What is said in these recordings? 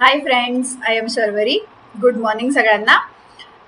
High friends, I am Sharvari. Good morning सगळ्यांना.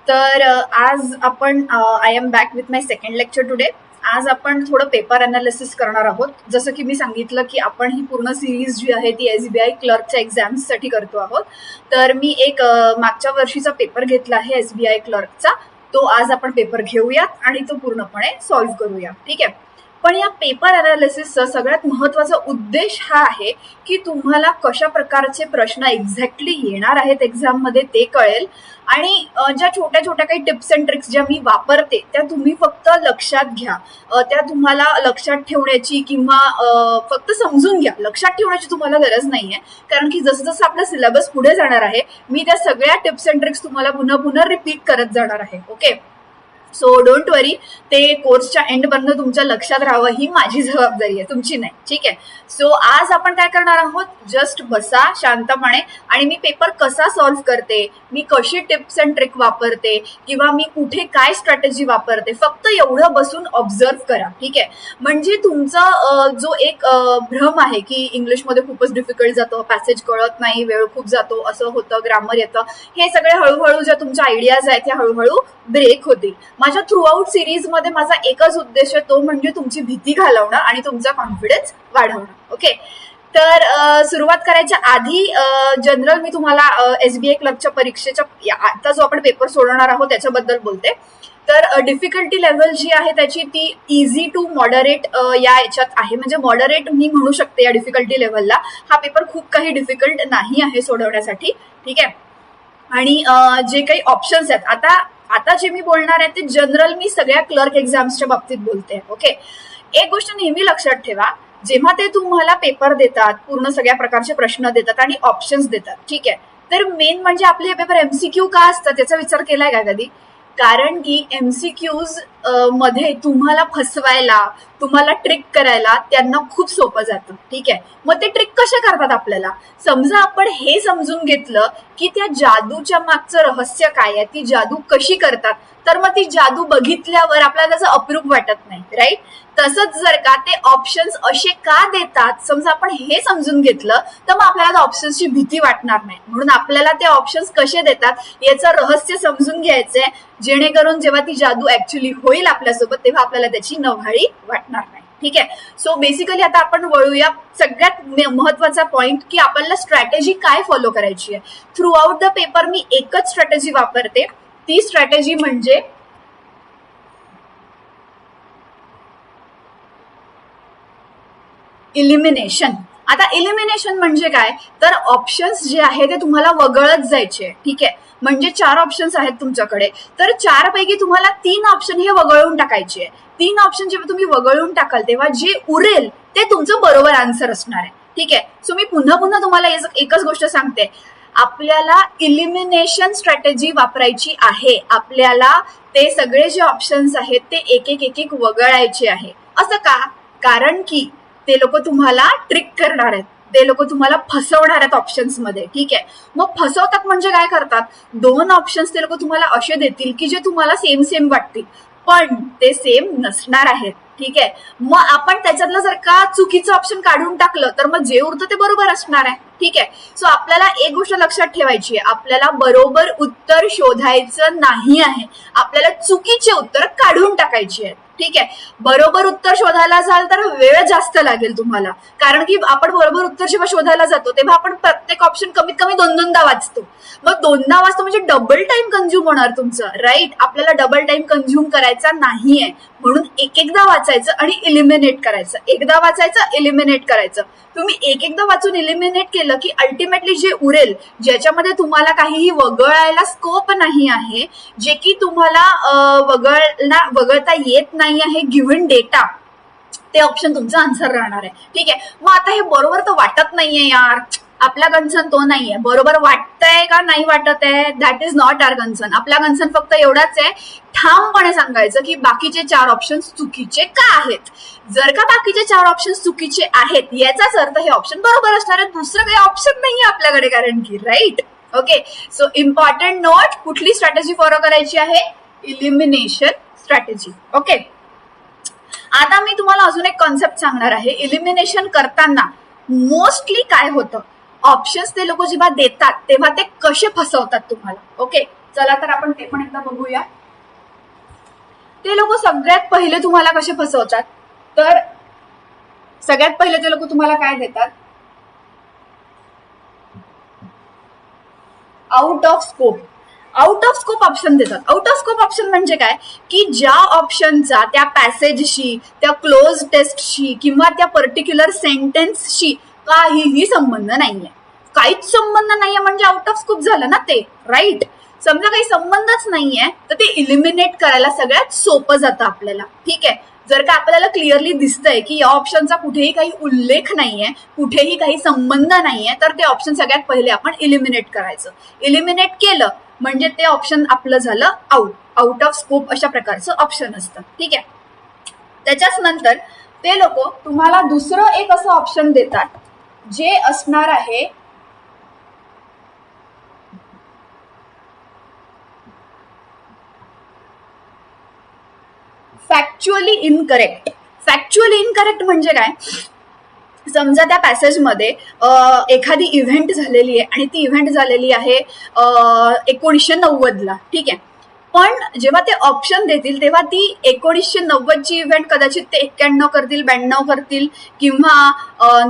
तर आज आपण I am back with my second lecture today. आज आपण थोडं पेपर अनालिसिस करणार आहोत. जसं की मी सांगितलं की आपण ही पूर्ण सिरीज जी आहे ती SBI क्लर्कच्या एक्झाम्ससाठी करतो आहोत. तर मी एक मागच्या वर्षीचा पेपर घेतला आहे SBI क्लर्कचा. तो आज आपण पेपर घेऊयात आणि तो पूर्णपणे सॉल्व्ह करूया. ठीक आहे. पण या पेपर अनालिसिसचा सगळ्यात महत्त्वाचा उद्देश हा आहे की तुम्हाला कशा प्रकारचे प्रश्न एक्झॅक्टली येणार आहेत एक्झाममध्ये ते कळेल आणि ज्या छोट्या छोट्या काही टिप्स अँड ट्रिक्स ज्या मी वापरते त्या तुम्ही फक्त लक्षात घ्या. त्या तुम्हाला लक्षात ठेवण्याची किंवा फक्त समजून घ्या. लक्षात ठेवण्याची तुम्हाला गरज नाहीये, कारण की जसं जसं आपला सिलेबस पुढे जाणार आहे मी त्या सगळ्या टिप्स अँड ट्रिक्स तुम्हाला पुन्हा पुन्हा रिपीट करत जाणार आहे. ओके. सो डोंट वरी, ते कोर्सच्या एंडपर्यंत तुमच्या लक्षात राहावं ही माझी जबाबदारी आहे, तुमची नाही. ठीक आहे. सो आज आपण काय करणार आहोत, जस्ट बसा शांतपणे आणि मी पेपर कसा सॉल्व्ह करते, मी कशी टिप्स अँड ट्रिक वापरते किंवा मी कुठे काय स्ट्रॅटेजी वापरते, फक्त एवढं बसून ऑब्झर्व करा. ठीक आहे. म्हणजे तुमचा जो एक भ्रम आहे की इंग्लिशमध्ये खूपच डिफिकल्ट जातं, पॅसेज कळत नाही, वेळ खूप जातो, असं होतं, ग्रामर येतं, हे सगळे हळूहळू ज्या तुमच्या आयडियाज आहेत त्या हळूहळू ब्रेक होतील. माझ्या थ्रू आउट सिरीजमध्ये माझा एकच उद्देश आहे, तो म्हणजे तुमची भीती घालवणं आणि तुमचा कॉन्फिडन्स वाढवणं. ओके. तर सुरुवात करायच्या आधी जनरल मी तुम्हाला SBI क्लर्कच्या परीक्षेच्या आता जो आपण पेपर सोडवणार आहोत त्याच्याबद्दल बोलते. तर डिफिकल्टी लेवल जी आहे त्याची ती इझी टू मॉडरेट या याच्यात आहे. म्हणजे मॉडरेट मी म्हणू शकते या डिफिकल्टी लेवलला. हा पेपर खूप काही डिफिकल्ट नाही आहे सोडवण्यासाठी. ठीक आहे. आणि जे काही ऑप्शन्स आहेत, आता जे मी बोलणार आहे ते जनरल मी सगळ्या क्लर्क एक्झाम्सच्या बाबतीत बोलते. ओके. एक गोष्ट नेहमी लक्षात ठेवा, जेव्हा ते तुम्हाला पेपर देतात, पूर्ण सगळ्या प्रकारचे प्रश्न देतात आणि ऑप्शन्स देतात, ठीक आहे, तर मेन म्हणजे आपले हे पेपर MCQ का असतात त्याचा विचार केलाय का कधी? कारण की MCQज मध्ये तुम्हाला फसवायला, तुम्हाला ट्रिक करायला त्यांना खूप सोपं जातं. ठीक आहे. मग ते ट्रिक कसे करतात आपल्याला? समजा आपण हे समजून घेतलं की त्या जादूच्या मागचं रहस्य काय आहे, ती जादू कशी करतात, तर मग ती जादू बघितल्यावर आपल्याला त्याचं अप्रूप वाटत नाही, राईट? तसंच जर का ते ऑप्शन्स असे का देतात, समजा आपण हे समजून घेतलं तर मग आपल्याला त्या ऑप्शन्सची भीती वाटणार नाही. म्हणून आपल्याला ते ऑप्शन्स कसे देतात याचं रहस्य समजून घ्यायचंय, जेणेकरून जेव्हा ती जादू ऍक्च्युली होईल आपल्यासोबत तेव्हा आपल्याला त्याची नव्हाळी वाटणार नाही. ठीक आहे. सो बेसिकली आता आपण वळूया सगळ्यात महत्वाचा पॉइंट की आपल्याला स्ट्रॅटेजी काय फॉलो करायची आहे. थ्रू आउट द पेपर मी एकच स्ट्रॅटेजी वापरते. ती स्ट्रॅटेजी म्हणजे इलिमिनेशन. आता इलिमिनेशन म्हणजे काय, तर ऑप्शन्स जे आहे ते तुम्हाला वगळत जायचे. ठीक आहे. म्हणजे 4 ऑप्शन्स आहेत तुमच्याकडे, तर 4 पैकी तुम्हाला 3 ऑप्शन हे वगळून टाकायचे. 3 ऑप्शन जेव्हा तुम्ही वगळून टाकाल तेव्हा जे उरेल ते तुमचं बरोबर आन्सर असणार आहे. ठीक आहे. सो मी पुन्हा पुन्हा तुम्हाला एकच गोष्ट सांगते, आपल्याला इलिमिनेशन स्ट्रॅटेजी वापरायची आहे. आपल्याला ते सगळे जे ऑप्शन्स आहेत ते एक एक वगळायचे आहे. असं का? कारण की ते लोक तुम्हाला ट्रिक करणार आहेत, ते लोक तुम्हाला फसवणार आहेत ऑप्शन्स मध्ये. ठीक आहे. मग फसवतात म्हणजे काय करतात, 2 ऑप्शन्स ते लोक तुम्हाला असे देतील की जे तुम्हाला सेम सेम वाटतील, पण ते सेम नसणार आहेत. ठीक आहे. मग आपण त्याच्यातलं जर का चुकीचं ऑप्शन काढून टाकलं तर मग जे उरतं ते बरोबर असणार आहे. ठीक आहे. सो आपल्याला एक गोष्ट लक्षात ठेवायची आहे, आपल्याला बरोबर उत्तर शोधायचं नाही आहे, आपल्याला चुकीचे उत्तर काढून टाकायची आहे. ठीक आहे. बरोबर उत्तर शोधायला जाल तर वेळ जास्त लागेल तुम्हाला, कारण की आपण बरोबर उत्तर जेव्हा शोधायला जातो तेव्हा आपण प्रत्येक ऑप्शन कमीत कमी 2-2दा वाचतो. मग 2दा वाचतो म्हणजे डबल टाइम कंझ्युम होणार तुमचं, राईट? आपल्याला डबल टाइम कंझ्युम करायचा नाहीये, म्हणून एकदा वाचायचं आणि इलिमिनेट करायचं, एकदा वाचायचं इलिमिनेट करायचं. तुम्ही एकदा वाचून इलिमिनेट केलं की अल्टिमेटली जे उरेल, ज्याच्यामध्ये तुम्हाला काहीही वगळायला स्कोप नाही आहे, जे की तुम्हाला वगळता येत नाही आहे गिव्हन डेटा, ते ऑप्शन तुमचं आन्सर राहणार आहे. ठीक आहे. मग आता हे बरोबर तर वाटत नाहीये यार, आपला कन्सर्न तो नाहीये. बरोबर वाटतंय का नाही वाटत आहे, that is not our concern. आपला कन्सर्न फक्त एवढाच आहे, ठामपणे सांगायचं की बाकीचे 4 ऑप्शन्स चुकीचे का आहेत. जर का बाकीचे 4 ऑप्शन्स चुकीचे आहेत याचाच अर्थ हे ऑप्शन बरोबर असणार आहे, दुसरं काही ऑप्शन नाहीये आपल्याकडे, कारण की, right? Okay. So important note, कुठली स्ट्रॅटेजी फॉलो करायची आहे, इलिमिनेशन स्ट्रॅटेजी. ओके. आता मी तुम्हाला अजून एक कॉन्सेप्ट सांगणार आहे. इलिमिनेशन करताना मोस्टली काय होतं, ऑप्शन्स ते लोक जेव्हा देतात तेव्हा ते कसे फसवतात तुम्हाला. ओके, चला तर आपण ते पण एकदा बघूया. ते लोक सगळ्यात पहिले तुम्हाला कसे फसवतात, तर सगळ्यात पहिले ते लोक तुम्हाला काय देतात, आउट ऑफ स्कोप ऑप्शन देतात. आउट ऑफ स्कोप ऑप्शन म्हणजे काय, की ज्या ऑप्शनचा त्या पॅसेजशी, त्या क्लोज टेस्टशी किंवा त्या पर्टिक्युलर सेंटेन्सशी काहीही संबंध नाहीये. काहीच संबंध नाहीये म्हणजे आउट ऑफ स्कोप झालं ना ते, राईट. समजा काही संबंधच नाहीये तर ते इलिमिनेट करायला सगळ्यात सोपं जातं आपल्याला. ठीक आहे, जर का आपल्याला क्लिअरली दिसतंय की या ऑप्शनचा कुठेही काही उल्लेख नाहीये, कुठेही काही संबंध नाहीये, तर ते ऑप्शन सगळ्यात पहिले आपण इलिमिनेट करायचं. इलिमिनेट केलं म्हणजे ते ऑप्शन आपलं झालं आउट ऑफ स्कोप अशा प्रकारचं ऑप्शन असतं. ठीक आहे, त्याच्याच नंतर ते लोक तुम्हाला दुसरं एक असं ऑप्शन देतात जे असणार आहे फॅक्च्युअली इनकरेक्ट. फॅक्च्युअली इनकरेक्ट म्हणजे काय, समजा त्या पॅसेजमध्ये एखादी इव्हेंट झालेली आहे आणि ती इव्हेंट झालेली आहे 1990ला. ठीक आहे, पण जेव्हा ते ऑप्शन देतील तेव्हा ती 1990ची इव्हेंट कदाचित ते 91 करतील, 92 करतील किंवा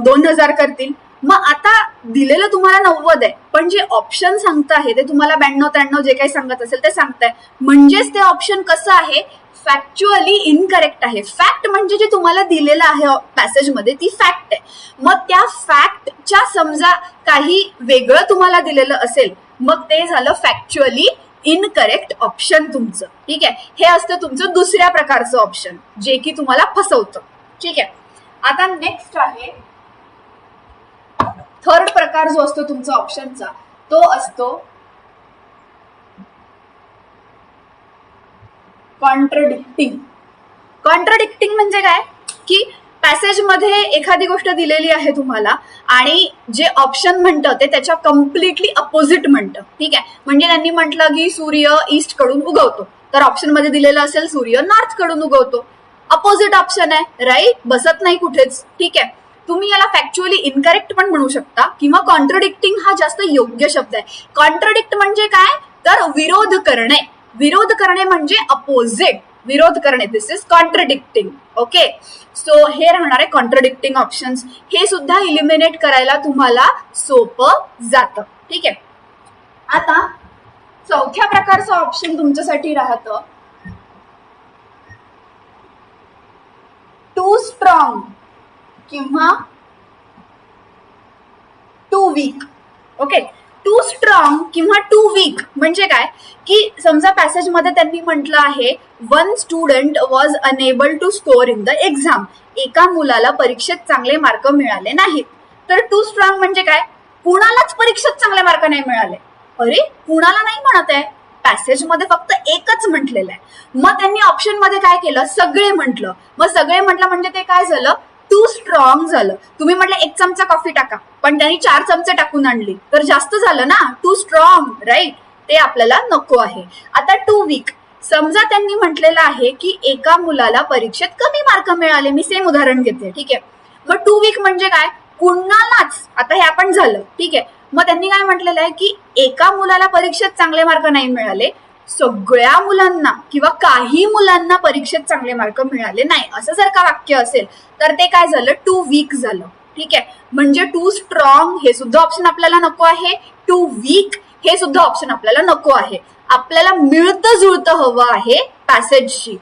2000 करतील. मग आता दिलेलं तुम्हाला 90 आहे, पण जे ऑप्शन सांगत आहे ते तुम्हाला 92, 93 जे काही सांगत असेल ते सांगताय. म्हणजेच ते ऑप्शन कसं आहे, फॅक्च्युअली इनकरेक्ट आहे. फॅक्ट म्हणजे जे तुम्हाला दिलेलं आहे पॅसेजमध्ये ती फॅक्ट आहे. मग त्या फॅक्टच्या समजा काही वेगळं तुम्हाला दिलेलं असेल मग ते झालं फॅक्च्युअली इनकरेक्ट ऑप्शन तुमचं. ठीक आहे, हे असतं तुमचं दुसऱ्या प्रकारचं ऑप्शन जे की तुम्हाला फसवतं. ठीक आहे, आता नेक्स्ट आहे थर्ड प्रकार जो असतो तुमचा ऑप्शनचा, तो असतो कॉन्ट्रडिक्टिंग. कॉन्ट्रडिक्टिंग म्हणजे काय, की पॅसेजमध्ये एखादी गोष्ट दिलेली आहे तुम्हाला आणि जे ऑप्शन म्हणतं ते त्याच्या कम्प्लिटली अपोजिट म्हणतं. ठीक आहे, म्हणजे त्यांनी म्हटलं की सूर्य ईस्ट कडून उगवतो, तर ऑप्शन मध्ये दिलेलं असेल सूर्य नॉर्थ कडून उगवतो. अपोजिट ऑप्शन आहे, राईट, बसत नाही कुठेच. ठीक आहे, तुम्ही याला फॅक्च्युअली इनकरेक्ट पण म्हणू शकता किंवा कॉन्ट्रडिक्टिंग हा जास्त योग्य शब्द आहे. कॉन्ट्रडिक्ट म्हणजे काय, तर विरोध करणे. विरोध करणे म्हणजे अपोजिट, विरोध करणे. दिस इज कॉन्ट्रडिक्टिंग. ओके, सो हे राहणार आहे कॉन्ट्रडिक्टिंग ऑप्शन्स. हे सुद्धा इलिमिनेट करायला तुम्हाला सोपं जातं. ठीक आहे, आता चौथ्या प्रकारचं ऑप्शन तुमच्यासाठी राहतं टू स्ट्रॉंग किंवा too weak. Okay, too strong किंवा टू वीक म्हणजे काय, की समजा पॅसेजमध्ये त्यांनी म्हटलं आहे one student was unable to score in the exam. एका मुलाला परीक्षेत चांगले मार्क मिळाले नाहीत. तर टू स्ट्रॉंग म्हणजे काय, कुणालाच परीक्षेत चांगले मार्क नाही मिळाले. अरे कुणाला नाही म्हणत आहे, पॅसेजमध्ये फक्त एकच म्हटलेलं आहे. मग त्यांनी ऑप्शन मध्ये काय केलं, सगळे म्हटलं. मग सगळे म्हटलं म्हणजे ते काय झालं, टू स्ट्रॉंग झालं. तुम्ही म्हटलं 1 चमचा कॉफी टाका, पण त्यांनी 4 चमचे टाकून आणली तर जास्त झालं ना, टू स्ट्रॉंग, राईट. ते आपल्याला नको आहे. आता टू वीक, समजा त्यांनी म्हटलेलं आहे की एका मुलाला परीक्षेत कमी मार्क मिळाले. मी सेम उदाहरण घेते. ठीक आहे, मग टू वीक म्हणजे काय, कुणालाच, आता हे आपण झालं. ठीक आहे, मग त्यांनी काय म्हटलेलं आहे की एका मुलाला परीक्षेत चांगले मार्क नाही मिळाले, सगळ्या मुलांना किंवा काही मुलांना परीक्षेत चांगले मार्क मिळाले नाही, असं जर का वाक्य असेल तर ते काय झालं, टू वीक झालं. ठीक आहे, म्हणजे टू स्ट्रॉंग हे सुद्धा ऑप्शन आपल्याला नको आहे, टू वीक हे सुद्धा ऑप्शन आपल्याला नको आहे. आपल्याला मिळतं जुळतं हवं आहे पॅसेजशी.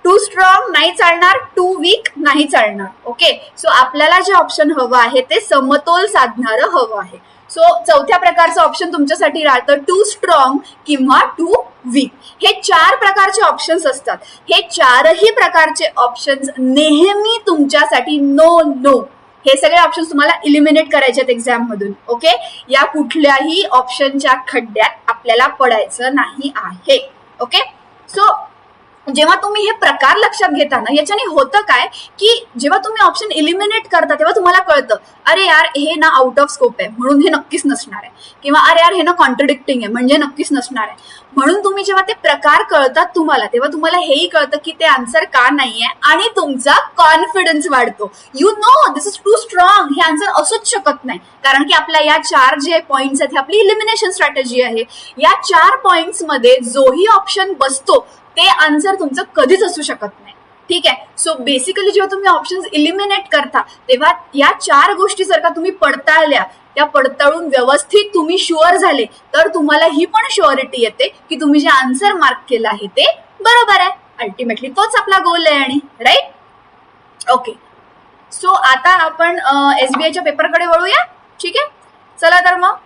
टू स्ट्रॉंग नाही चालणार, टू वीक नाही चालणार. ओके, सो आपल्याला जे ऑप्शन हवं आहे ते समतोल साधणारं हवं आहे. सो चौथ्या प्रकारचं ऑप्शन तुमच्यासाठी राहतं टू स्ट्रॉंग किंवा टू वीक. हे 4 प्रकारचे ऑप्शन्स असतात. हे 4ही प्रकारचे ऑप्शन्स नेहमी तुमच्यासाठी नो नो. हे सगळे ऑप्शन्स तुम्हाला इलिमिनेट करायचे आहेत एक्झाम मधून. ओके, या कुठल्याही ऑप्शनच्या खड्ड्यात आपल्याला पडायचं नाही आहे. ओके, सो जेव्हा तुम्ही हे प्रकार लक्षात घेता ना, याच्याने होतं काय की जेव्हा तुम्ही ऑप्शन इलिमिनेट करता तेव्हा तुम्हाला कळतं अरे यार हे ना आउट ऑफ स्कोप आहे म्हणून हे नक्कीच नसणार आहे, किंवा अरे यार हे ना कॉन्ट्रडिक्टिंग आहे म्हणजे नक्कीच नसणार आहे. म्हणून तुम्ही जेव्हा ते प्रकार कळतात तुम्हाला, तेव्हा तुम्हाला हेही कळतं की ते आन्सर का नाहीये आणि तुमचा कॉन्फिडन्स वाढतो. You know this is too strong, हे आन्सर असूच शकत नाही, कारण की आपल्या या 4 जे पॉइंट्स आहेत आपली इलिमिनेशन स्ट्रॅटेजी आहे. या 4 पॉइंट्स मध्ये जोही ऑप्शन बसतो ते आन्सर तुमचं कधीच असू शकत नाही. ठीक आहे. सो बेसिकली जेव्हा तुम्ही ऑप्शन्स इलिमिनेट करता तेव्हा या 4 गोष्टी जर का तुम्ही पडताळल्या, त्या पडताळून व्यवस्थित तुम्ही शुअर झाले तर तुम्हाला ही पण शुअरिटी येते की तुम्ही जे आन्सर मार्क केलं आहे ते बरोबर आहे. अल्टिमेटली तोच आपला गोल आहे आणि राईट. ओके, सो आता आपण SBIच्या पेपरकडे वळूया. ठीक आहे, चला तर मग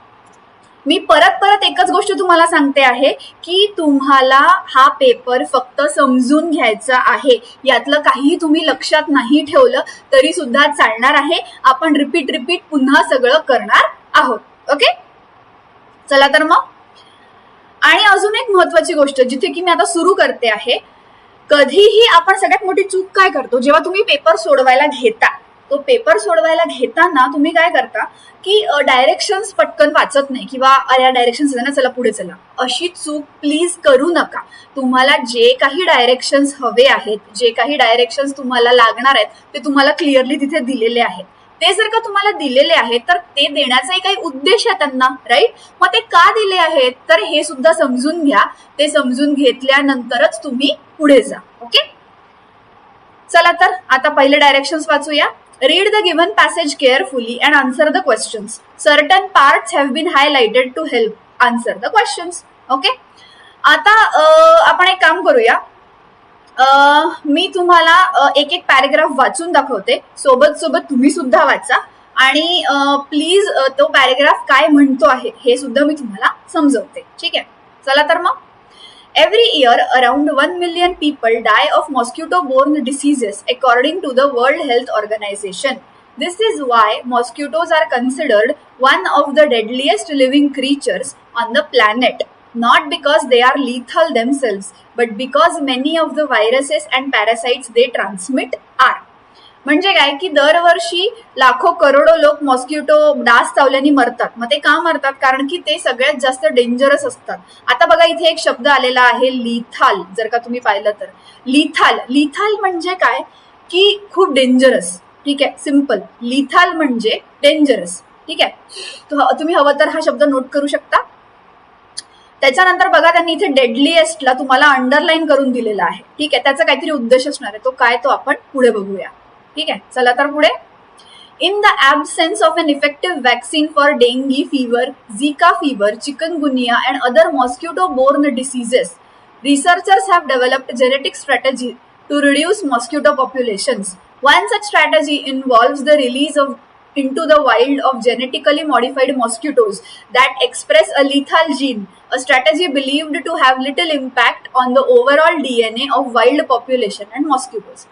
मी परत एकच गोष्ट तुम्हाला सांगते आहे की तुम्हाला हा पेपर फक्त समजून घ्यायचा आहे. यातलं काही तुम्ही लक्षात नाही ठेवलं तरी सुद्धा चालणार आहे. आपण रिपीट पुन्हा सगळं करणार आहोत. ओके, चला तर मग. आणि अजून एक महत्वाची गोष्ट जिथे की मी आता सुरू करते आहे, कधीही आपण सगळ्यात मोठी चूक काय करतो, जेव्हा तुम्ही पेपर सोडवायला घेता, तो पेपर सोडवायला घेताना तुम्ही काय करता की डायरेक्शन्स पटकन वाचत नाही किंवा अरे या डायरेक्शन्स ना चला पुढे चला, अशी चूक प्लीज करू नका. तुम्हाला जे काही डायरेक्शन्स हवे आहेत, जे काही डायरेक्शन्स तुम्हाला लागणार आहेत ते तुम्हाला क्लिअरली तिथे दिलेले आहेत. ते जर का तुम्हाला दिलेले आहेत तर ते देण्याचाही काही उद्देश आहे त्यांना, राईट. मग ते का दिले आहेत तर हे सुद्धा समजून घ्या. ते समजून घेतल्यानंतरच तुम्ही पुढे जा. ओके, चला तर आता पहिले directions वाचूया. Read the given passage carefully and answer the questions. Certain parts have been highlighted to help answer the questions. Okay? आता आपण एक काम करूया. मी तुम्हाला एक पॅरेग्राफ वाचून दाखवते, सोबत तुम्ही सुद्धा वाचा आणि प्लीज तो पॅरेग्राफ काय म्हणतो आहे हे सुद्धा मी तुम्हाला समजवते. ठीक आहे, चला तर मग. Every year, around 1 million people die of mosquito-borne diseases according to the World Health Organization. This is why mosquitoes are considered one of the deadliest living creatures on the planet. Not because they are lethal themselves, but because many of the viruses and parasites they transmit are. म्हणजे काय की दरवर्षी लाखो करोडो लोक mosquito डास चावल्याने मरतात. मग ते का मरतात, कारण की ते सगळ्यात जास्त डेंजरस असतात. आता बघा इथे एक शब्द आलेला आहे लिथाल, जर का तुम्ही पाहिलं तर लिथाल म्हणजे काय की खूप डेंजरस. ठीक आहे, सिम्पल. लिथाल म्हणजे डेंजरस. ठीक आहे, तुम्ही हवं तर हा शब्द नोट करू शकता. त्याच्यानंतर बघा त्यांनी इथे डेडलीएस्टला तुम्हाला अंडरलाईन करून दिलेला आहे. ठीक आहे, त्याचा काहीतरी उद्देश असणार आहे, तो काय तो आपण पुढे बघूया. ठीक आहे, चला तर पुढे. In the absence of an effective vaccine for dengue fever, Zika fever, chikungunya and other mosquito-borne diseases, researchers have developed genetic strategy to reduce mosquito populations. One such strategy involves the release into the wild of genetically modified mosquitoes that express a lethal gene, a strategy believed to have little impact on the overall DNA of wild population and mosquitoes.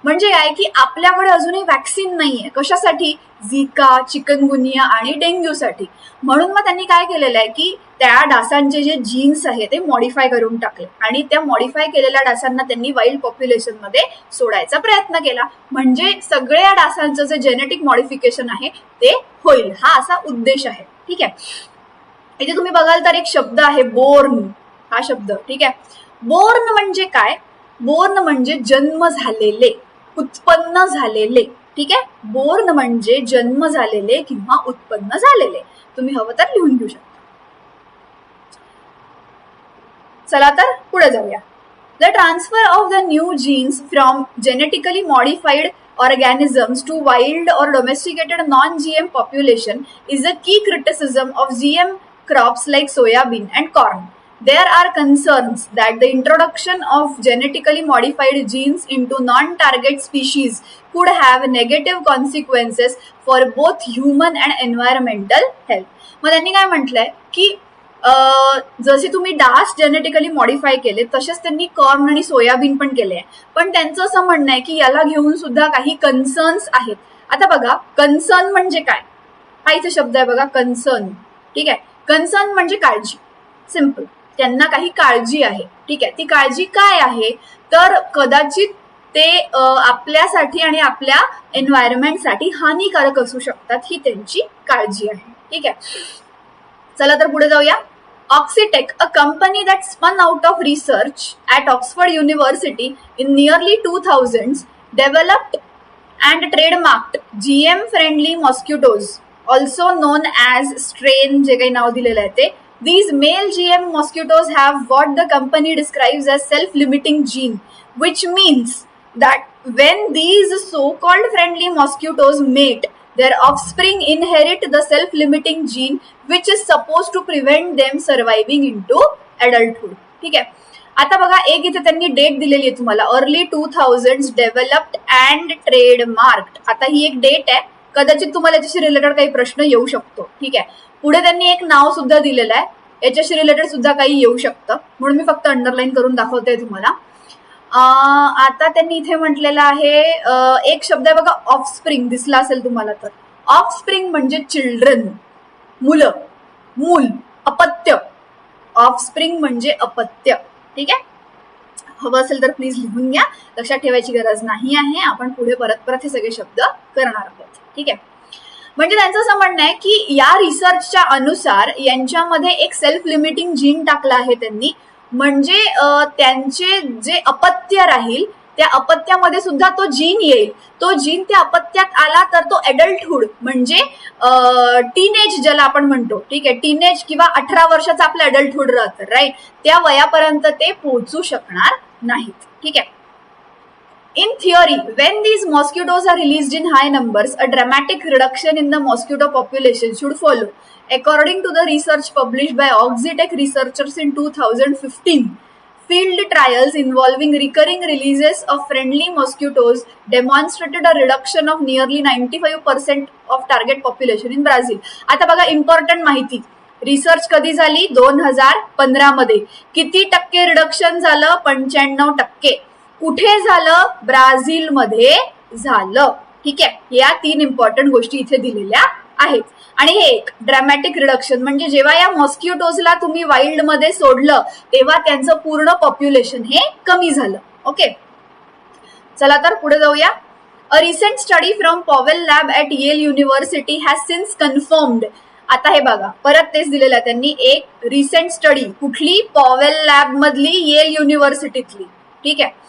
म्हणजे काय की आपल्याकडे अजूनही vaccine नाहीये. कशासाठी? झिका, chikungunya आणि डेंग्यूसाठी. म्हणून मग त्यांनी काय केलेलं आहे की त्या डासांचे जे जीन्स आहे ते मॉडिफाय करून टाकले आणि त्या मॉडिफाय केलेल्या डासांना त्यांनी वाईल्ड पॉप्युलेशन मध्ये सोडायचा प्रयत्न केला. म्हणजे सगळ्या डासांचं जे जेनेटिक मॉडिफिकेशन आहे ते होईल, हा असा उद्देश आहे. ठीक आहे, इथे तुम्ही बघाल तर एक शब्द आहे बोर्न, हा शब्द. ठीक आहे, बोर्न म्हणजे काय? बोर्न म्हणजे जन्म झालेले, उत्पन्न झालेले. ठीक आहे, बोर्न म्हणजे जन्म झालेले किंवा उत्पन्न झालेले. तुम्ही हवं तर लिहून घेऊ शकता. चला तर पुढे जाऊया. The transfer of the new genes from genetically modified organisms to wild or domesticated non-GM population is a key criticism of GM crops like soybean and corn. There are concerns that the introduction of genetically modified genes into non-target species could have negative consequences for both human and environmental health. मग त्यांनी काय म्हटलंय की जसे तुम्ही डास genetically modify केले तसेच त्यांनी कॉर्न आणि सोयाबीन पण केले आहे. पण त्यांचं असं म्हणणं आहे की याला घेऊन सुद्धा काही कन्सर्न्स आहेत. आता बघा कन्सर्न म्हणजे काय, हा इथे शब्द आहे बघा, कन्सर्न. ठीक आहे, कन्सर्न म्हणजे काळजी. सिम्पल, त्यांना काही काळजी आहे. ठीक आहे, ती काळजी काय आहे तर कदाचित ते आपल्यासाठी आणि आपल्या एन्व्हायरमेंटसाठी हानिकारक असू शकतात, ही त्यांची काळजी आहे. ठीक आहे, चला तर पुढे जाऊया. Oxitec, a company that spun out of research at Oxford University in nearly 2000s, developed and trademarked GM-friendly mosquitoes, also known as strain, जे काही नाव दिलेलं आहे ते. These male GM mosquitoes have what the company describes as self-limiting gene, which means that when these so-called friendly mosquitoes mate, their offspring inherit the self-limiting gene, which is supposed to prevent them surviving into adulthood. ठीक आहे, आता बघा एक इथे त्यांनी date दिलेली आहे तुम्हाला, अर्ली 2000s डेव्हलप्ड अँड ट्रेडमार्क्ड. आता ही एक डेट आहे, कदाचित तुम्हाला याच्याशी रिलेटेड काही प्रश्न येऊ शकतो. ठीक आहे, पुढे त्यांनी एक नाव सुद्धा दिलेलं आहे, याच्याशी रिलेटेड सुद्धा काही येऊ शकतं, म्हणून मी फक्त अंडरलाईन करून दाखवते तुम्हाला. आता त्यांनी इथे म्हटलेलं आहे, एक शब्द आहे बघा, ऑफस्प्रिंग, दिसला असेल तुम्हाला तर. ऑफस्प्रिंग म्हणजे चिल्ड्रन, मुलं, मूल, अपत्य. ऑफस्प्रिंग म्हणजे अपत्य. ठीक आहे, हवं असेल तर प्लीज लिहून घ्या, लक्षात ठेवायची गरज नाही आहे. आपण पुढे परत परत हे सगळे शब्द करणार आहोत. ठीक आहे, म्हणजे त्यांचं असं म्हणणं आहे की या रिसर्चच्या अनुसार यांच्यामध्ये एक सेल्फ लिमिटिंग जीन टाकलं आहे त्यांनी, म्हणजे त्यांचे जे अपत्य राहील त्या अपत्यामध्ये सुद्धा तो जीन येईल. तो जीन त्या अपत्यात आला तर तो एडल्टहुड म्हणजे टीनेज ज्याला आपण म्हणतो, ठीक आहे, टीनेज किंवा 18 वर्षाचा आपलं एडल्टहुड राहतं, राईट, त्या वयापर्यंत ते पोहोचू शकणार नाहीत. ठीक आहे. In theory, when these mosquitoes are released in high numbers, a dramatic reduction in the mosquito population should follow. According to the research published by Oxitec researchers in 2015, field trials involving recurring releases of friendly mosquitoes demonstrated a reduction of nearly 95% of target population in Brazil. आता बघा important माहिती, research कधी झाली? 2015 मध्ये. किती टक्के reduction झालं? 95%. कुठे झालं? ब्राझीलमध्ये झालं. ठीक आहे, या 3 इम्पॉर्टंट गोष्टी इथे दिलेल्या आहेत. आणि हे एक ड्रॅमॅटिक रिडक्शन म्हणजे जेव्हा या मॉस्किटोजला तुम्ही वाईल्ड मध्ये सोडलं तेव्हा त्यांचं पूर्ण पॉप्युलेशन हे कमी झालं. ओके, चला तर पुढे जाऊया. A recent study from Powell lab at Yale university has since confirmed. आता हे बघा, परत तेच दिलेलं आहे त्यांनी, एक रिसेंट स्टडी, कुठली? पॉवेल लॅब मधली, येल युनिव्हर्सिटीतली. ठीक आहे,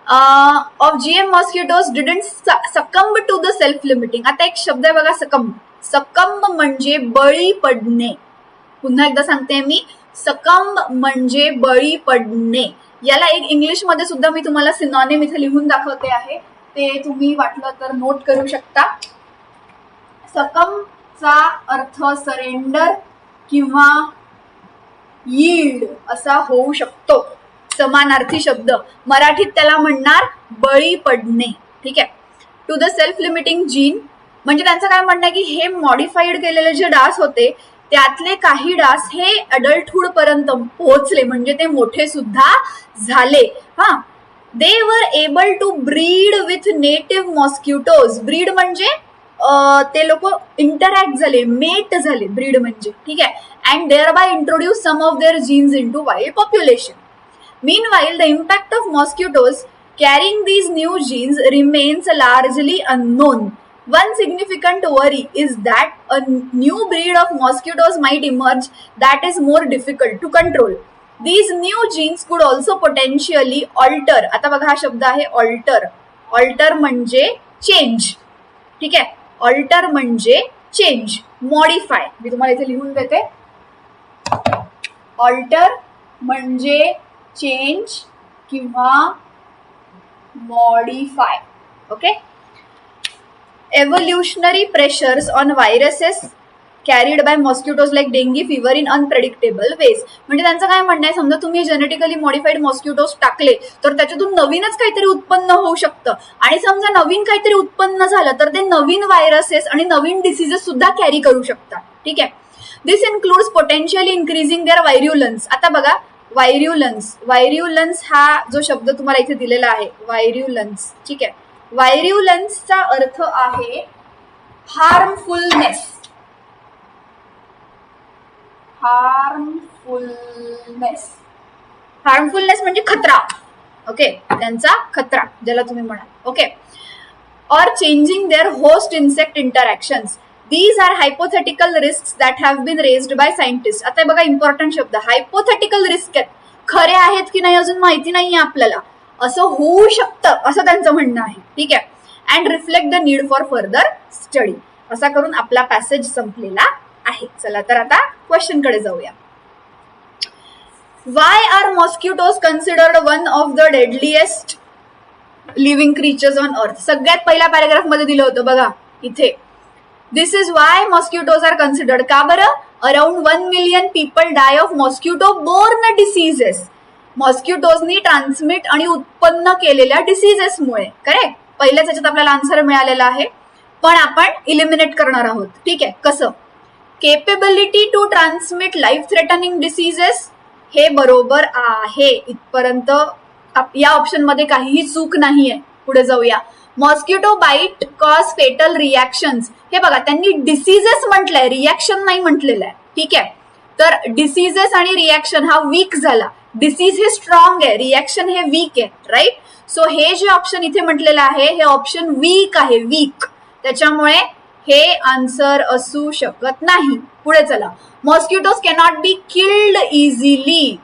of GM mosquitoes didn't succumb to the self-limiting. आता एक शब्द आहे बघा, सकंब. सकंब म्हणजे बळी पडणे. पुन्हा एकदा सांगते मी, सकंब म्हणजे बळी पडणे. याला एक इंग्लिश मध्ये सुद्धा मी तुम्हाला सिनॉनिम इथे लिहून दाखवते आहे, ते तुम्ही वाटलं तर नोट करू शकता. सकंबचा अर्थ सरेंडर किंवा यील्ड असा होऊ शकतो, समानार्थी शब्द. मराठीत त्याला म्हणणार बळी पडणे. ठीक आहे. To the self limiting gene म्हणजे त्यांचं काय म्हणणं आहे की हे मॉडिफाईड केलेले जे डास होते त्यातले काही डास हे अडल्टहुड पर्यंत पोहोचले, म्हणजे ते मोठे सुद्धा झाले. हा, they were able to breed with native mosquitoes. Breed म्हणजे ते लोक इंटरॅक्ट झाले, मेट झाले, ब्रीड म्हणजे. ठीक आहे. And thereby introduce some of their genes into wild population. Meanwhile, the impact of mosquitoes carrying these new genes remains largely unknown. One significant worry is that a new breed of mosquitoes might emerge that is more difficult to control. These new genes could also potentially alter. आता बघा हा शब्द आहे alter. Alter म्हणजे change. ठीक आहे. Alter म्हणजे change, modify. मी तुम्हाला इथे लिहून देते. Alter म्हणजे चेंज किंवा modify. Okay. Evolutionary pressures on viruses carried by mosquitoes like dengue fever in unpredictable ways. म्हणजे त्यांचं काय म्हणणं आहे, समजा तुम्ही जेनेटिकली मॉडिफाईड मॉस्किटोज टाकले तर त्याच्यातून नवीनच काहीतरी उत्पन्न होऊ शकतं, आणि समजा नवीन काहीतरी उत्पन्न झालं तर ते नवीन व्हायरसेस आणि नवीन डिसीजेस सुद्धा कॅरी करू शकतात. ठीक आहे. दिस इन्क्लूड्स पोटेन्शियली इन्क्रीजिंग देअर व्हायर्युलन्स. आता बघा, व्हायर्युलन्स, व्हायर्युलन्स हा जो शब्द तुम्हाला इथे दिलेला आहे, व्हायर्युलन्स. ठीक आहे. व्हायर्युलन्सचा अर्थ आहे हार्मफुलनेस. हार्मफुलनेस, हार्मफुलनेस म्हणजे खतरा. ओके, त्यांचा खतरा ज्याला तुम्ही म्हणाल. Okay, or changing their host insect interactions. These are hypothetical risks that have been raised by scientists. आता बघा इम्पॉर्टंट शब्द, हायपोथेटिकल रिस्क आहेत, खरे आहेत की नाही अजून माहिती नाहीये आपल्याला, असं होऊ शकतं असं त्यांचं म्हणणं आहे. ठीक आहे, and reflect the need for further study. असा करून आपला पॅसेज संपलेला आहे. चला तर आता क्वेश्चन कडे जाऊया. Why are mosquitoes considered one of the deadliest living creatures on earth? सगळ्यात पहिल्या पॅराग्राफ मध्ये दिलं होतं बघा इथे. This is why mosquitoes are considered. का बरं? Around 1 million people die of mosquito borne diseases. मॉस्किटोजनी ट्रान्समिट आणि उत्पन्न केलेल्या डिसीजेसमुळे. करेक्ट, पहिल्याच याच्यात आपल्याला आन्सर मिळालेला आहे, पण आपण इलिमिनेट करणार आहोत. ठीक आहे, कसं? Capability to transmit life threatening diseases, हे बरोबर आहे. इथपर्यंत या ऑप्शन मध्ये काहीही चूक नाहीये. पुढे जाऊया. Mosquito bite cause fatal reactions. हे बघा, त्यांनी डिसीजेस म्हटलंय, रिॲक्शन नाही म्हटलेलं आहे. ठीक आहे, तर डिसीजेस आणि रिॲक्शन हा वीक झाला. डिसीज हे स्ट्रॉंग आहे, रिॲक्शन हे वीक आहे. राईट, सो हे जे ऑप्शन इथे म्हटलेलं आहे हे ऑप्शन वीक आहे, वीक. त्याच्यामुळे हे आन्सर असू शकत नाही. पुढे चला. Mosquitoes cannot be killed easily.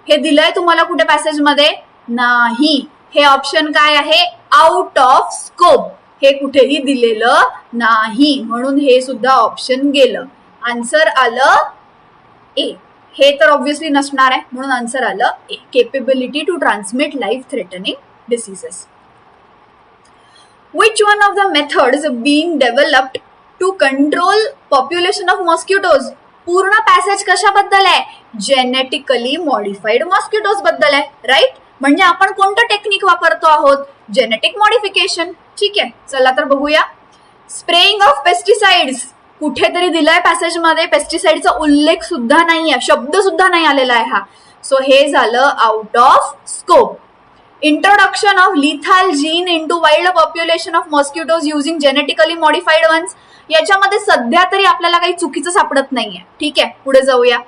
हे दिलंय तुम्हाला कुठे पॅसेज मध्ये? नाही. हे ऑप्शन काय आहे? Out of scope. हे कुठेही दिलेलं नाही, म्हणून हे सुद्धा ऑप्शन गेलं. आन्सर आलं ए. हे तर ऑब्व्हियसली नसणार आहे, म्हणून आन्सर आलं A. Capability to transmit life threatening diseases. Which one of the methods being developed to control population of mosquitoes? पूर्ण पॅसेज कशाबद्दल आहे? जेनेटिकली मॉडिफाईड मॉस्किटोज बद्दल आहे. राईट, म्हणजे आपण कोणतं टेक्निक वापरतो आहोत? Genetic modification. ठीक आहे, चला तर बघूया. स्प्रेइंग ऑफ पेस्टिसाइड्स कुठेतरी दिलाय पॅसेज मध्ये, पेस्टिसाइडचा उल्लेख सुद्धा नाहीये, शब्द सुद्धा नाही आलेला आहे हा. सो हे झालं out of scope. Introduction of lethal gene into wild population of mosquitoes using genetically modified ones. याच्यामध्ये सध्या तरी आपल्याला काही चुकीचं सापडत नाहीये. ठीक आहे, पुढे जाऊया.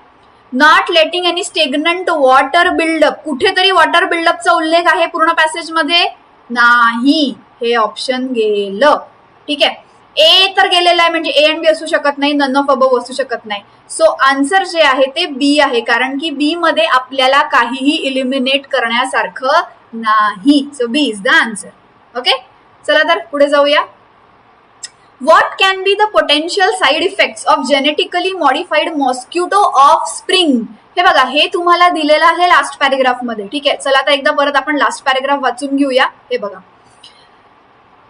Not letting any stagnant water buildup. कुठेतरी वॉटर बिल्डअपचा उल्लेख आहे पूर्ण पॅसेज मध्ये? नाही. हे ऑप्शन गेलं. ठीक आहे, ए तर गेलेलं आहे, म्हणजे ए अँड बी असू शकत नाही, नन ऑफ अबव असू शकत नाही. सो आन्सर जे आहे ते बी आहे, कारण की बी मध्ये आपल्याला काहीही इलिमिनेट करण्यासारखं नाही. So B is the answer. Okay, चला तर पुढे जाऊया. What can be the potential side effects of genetically modified mosquito offspring? हे बघा, हे तुम्हाला दिलेलं आहे लास्ट पॅरेग्राफ मध्ये. ठीक आहे, चला आता एकदा परत आपण लास्ट पॅरेग्राफ वाचून घेऊया. हे बघा.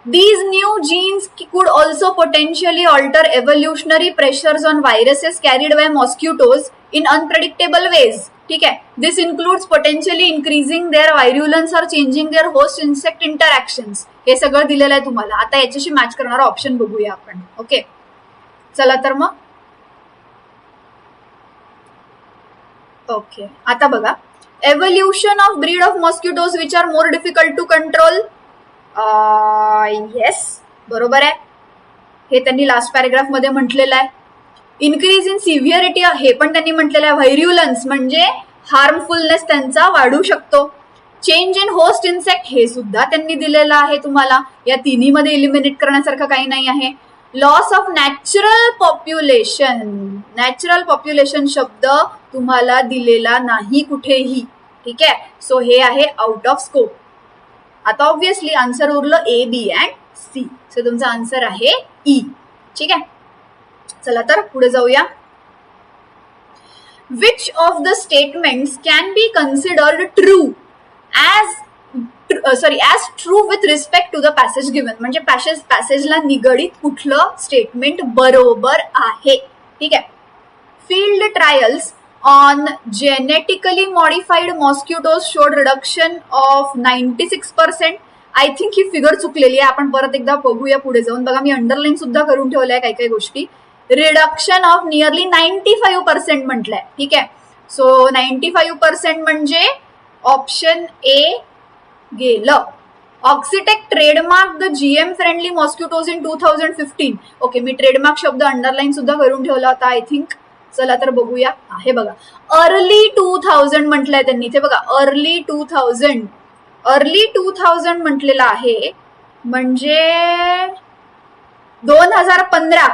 These new genes could also potentially alter evolutionary pressures on viruses carried by mosquitoes in unpredictable ways. ठीक आहे, this includes potentially increasing their virulence or changing their host insect interactions. हे सगळं दिलेलं आहे तुम्हाला. आता याच्याशी मॅच करणारा ऑप्शन बघूया आपण. ओके, चला तर मग. ओके, आता बघा. Evolution of breed of mosquitoes which are more difficult to control. Yes, बरोबर आहे. हे त्यांनी लास्ट पॅरेग्राफ मध्ये म्हटलेलं आहे. इन्क्रीज इन सिव्हिअरिटी, हे पण त्यांनी म्हटलेलं आहे. व्हायरुलन्स म्हणजे हार्मफुलनेस त्यांचा वाढू शकतो. चेंज इन होस्ट इन्सेक्ट, हे सुद्धा त्यांनी दिलेलं आहे तुम्हाला. या तिन्ही मध्ये इलिमिनेट करण्यासारखं काही नाही आहे. Loss of natural population. Natural population शब्द तुम्हाला दिलेला नाही कुठेही. ठीक आहे, सो हे आहे आउट ऑफ स्कोप. आता ऑब्व्हियसली आन्सर उरलं ए, बी अँड सी. सो तुमचा आन्सर आहे ई. ठीक आहे, चला तर पुढे जाऊया. Which of the statements can be considered true as true with respect to the passage given? म्हणजे पॅसेजला निगडीत कुठलं स्टेटमेंट बरोबर आहे? ठीक आहे. Field trials on genetically modified mosquitoes showed reduction of 96%. I think ही फिगर चुकलेली आहे. आपण परत एकदा बघूया पुढे जाऊन. बघा, मी अंडरलाईन सुद्धा करून ठेवलंय काही काही गोष्टी. रिडक्शन ऑफ नियरली 95% म्हटलंय. ठीक आहे, सो 95% म्हणजे ऑप्शन ए गेलं. Oxitec trademark the GM friendly mosquitoes in 2015. Okay, मी ट्रेडमार्क शब्द अंडरलाईन सुद्धा करून ठेवला होता आय थिंक. चला तर बघूया. हे बघा, अर्ली 2000 म्हटलंय त्यांनी. ते बघा, अर्ली 2000. अर्ली 2000 म्हटलेलं आहे, म्हणजे 2015.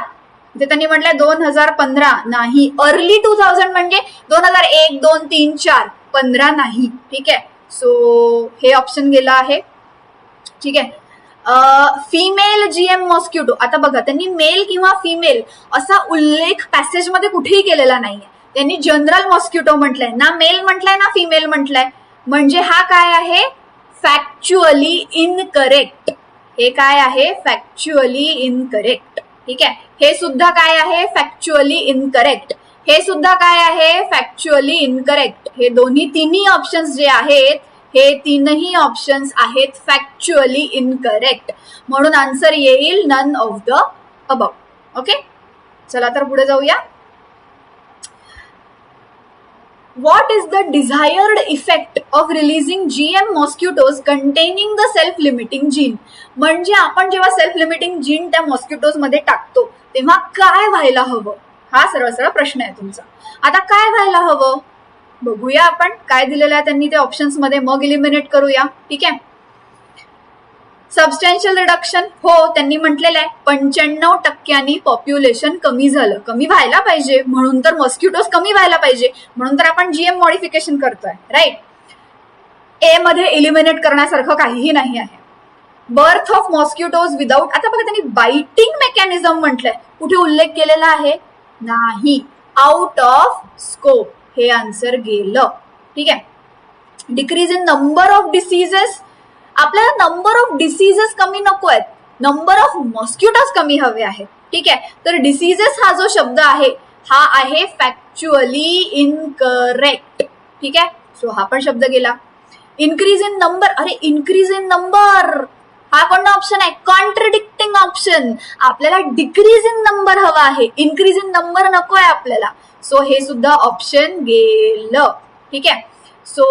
ते त्यांनी म्हटलंय 2015 नाही. अर्ली 2000 म्हणजे 2001, 2, 3, 4, 15 नाही. ठीक आहे, सो हे ऑप्शन गेलं आहे. ठीक आहे. Female GM mosquito. आता बघा, त्यांनी मेल किंवा फिमेल असा उल्लेख पॅसेजमध्ये कुठेही केलेला नाहीये. त्यांनी जनरल मॉस्किटो म्हटलंय, ना मेल म्हटलंय ना फिमेल म्हटलंय. म्हणजे हा काय आहे, फॅक्च्युअली इनकरेक्ट. हे काय आहे, फॅक्च्युअली इनकरेक्ट. ठीक आहे, हे सुद्धा काय आहे, फॅक्च्युअली इनकरेक्ट. हे सुद्धा काय आहे, फॅक्च्युअली इनकरेक्ट. हे तिन्ही ऑप्शन्स जे आहेत, हे तीनही ऑप्शन्स आहेत फॅक्च्युअली इनकरेक्ट. म्हणून आन्सर येईल none of the above. Okay, चला तर पुढे जाऊया. What is the desired effect of releasing GM mosquitoes containing the self-limiting gene? म्हणजे आपण जेव्हा सेल्फ लिमिटिंग जीन त्या मॉस्किटोज मध्ये टाकतो तेव्हा काय व्हायला हवं, हा सरळ सरळ प्रश्न आहे तुमचा. आता काय व्हायला हवं बघूया आपण. काय दिलेलं आहे त्यांनी ते ऑप्शन्स मध्ये, मग इलिमिनेट करूया. ठीक आहे. सबस्टॅन्शियल रिडक्शन, हो त्यांनी म्हटलेलं आहे 95% पॉप्युलेशन कमी झालं. कमी व्हायला पाहिजे म्हणून तर मॉस्किटोज कमी व्हायला पाहिजे म्हणून तर आपण जीएम मॉडिफिकेशन करतोय, राईट. ए मध्ये इलिमिनेट करण्यासारखं काहीही नाही आहे. बर्थ ऑफ मॉस्किटोज विदाऊट, आता बघा त्यांनी बायटिंग मेकॅनिझम म्हटलंय, कुठे उल्लेख केलेला आहे, नाही. आउट ऑफ स्कोप, हे आन्सर गेलं. ठीक आहे. Decrease in number of diseases, आपल्याला नंबर ऑफ डिसीजेस कमी नको आहेत, नंबर ऑफ मॉस्किटोज कमी हवे आहेत. ठीक आहे, तर डिसीजेस हा जो शब्द आहे हा आहे फॅक्च्युअली इनकरेक्ट. ठीक आहे, सो हा पण शब्द गेला. इन्क्रीज इन नंबर, अरे इन्क्रीज इन नंबर हा कोणता ऑप्शन आहे, कॉन्ट्रडिक्टिंग ऑप्शन. आपल्याला डिक्रीज इन नंबर हवा आहे, इन्क्रीज इन नंबर नको आहे आपल्याला. सो हे सुद्धा ऑप्शन गेलं. ठीक आहे, सो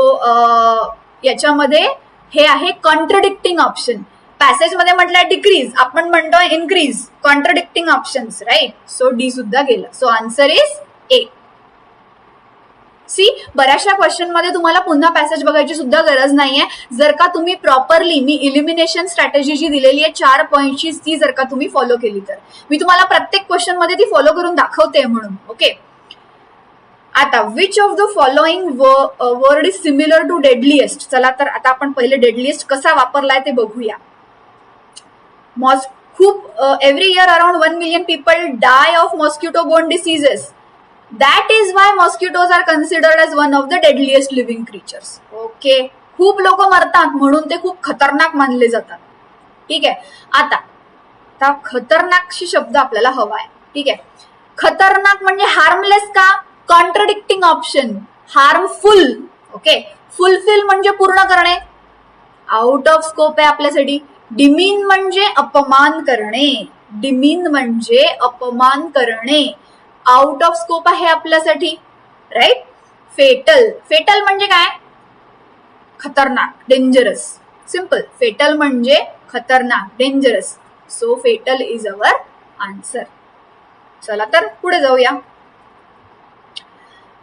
याच्यामध्ये हे आहे कॉन्ट्रडिक्टिंग ऑप्शन. पॅसेज मध्ये म्हटलं डिक्रीज, आपण म्हणतोय increase, contradicting options, right. So D सुद्धा गेलं. So answer is A. C, बऱ्याचशा क्वेश्चन मध्ये तुम्हाला पुन्हा पॅसेज बघायची सुद्धा गरज नाहीये जर का तुम्ही प्रॉपरली, मी इलिमिनेशन स्ट्रॅटेजी जी दिलेली आहे 4 पॉईंटची, ती जर का तुम्ही फॉलो केली तर. मी तुम्हाला प्रत्येक क्वेश्चन मध्ये ती फॉलो करून दाखवते म्हणून. ओके, आता which of the following word is similar to deadliest. चला तर आता आपण पहिले डेडलीएस्ट कसा वापरलाय ते बघूया. खूप every year around 1 million people die of mosquito borne diseases. That is why mosquitoes are considered as one of the deadliest living creatures. Okay, खूप लोक मरतात म्हणून ते खूप खतरनाक मानले जातात. ठीक आहे. आता खतरनाकशी शब्द आपल्याला हवा आहे. ठीक आहे, खतरनाक म्हणजे हार्मलेस का, contradicting option. Harmful, okay. Fulfil म्हणजे पूर्ण करणे, आउट ऑफ स्कोप आहे आपल्यासाठी. डिमीन म्हणजे अपमान करणे, डिमीन म्हणजे अपमान करणे, आउट ऑफ स्कोप आहे आपल्यासाठी, राईट. फेटल, फेटल म्हणजे काय, खतरनाक, डेंजरस. सिंपल, फेटल म्हणजे खतरनाक, dangerous. So fatal is our answer. चला तर पुढे जाऊया.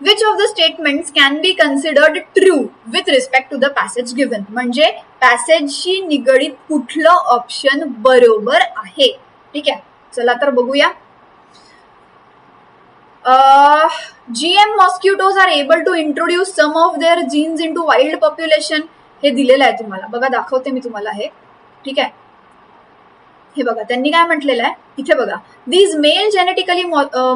Which of the statements can be considered true with respect to the passage given? म्हणजे पॅसेजशी निगडीत कुठलं ऑप्शन बरोबर आहे. ठीक आहे, चला तर बघूया. GM mosquitoes are able to introduce some of their genes into wild population. हे दिलेलं आहे तुम्हाला, बघा दाखवते मी तुम्हाला हे. ठीक आहे, हे बघा त्यांनी काय म्हटलेलं आहे इथे बघा. These male genetically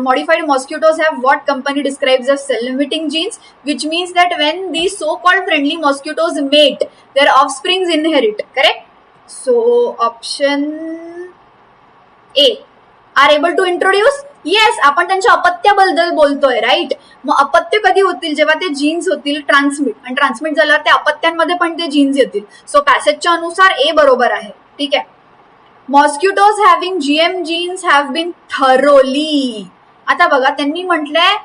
modified mosquitoes have what company describes as self-limiting genes, which means that when these so-called friendly mosquitoes mate, their offsprings inherit. Correct? So option A are able to introduce. Yes, आपण त्यांच्या अपत्याबद्दल बोलतोय, right. मग अपत्य कधी होतील, जेव्हा ते jeans होतील ट्रान्समिट, आणि ट्रान्समिट झाल्यावर त्या अपत्यांमध्ये पण ते जीन्स येतील. सो पॅसेजच्या अनुसार ए बरोबर आहे. ठीक आहे. Mosquitoes having GM genes have been thoroughly. आता बघा त्यांनी म्हटलंय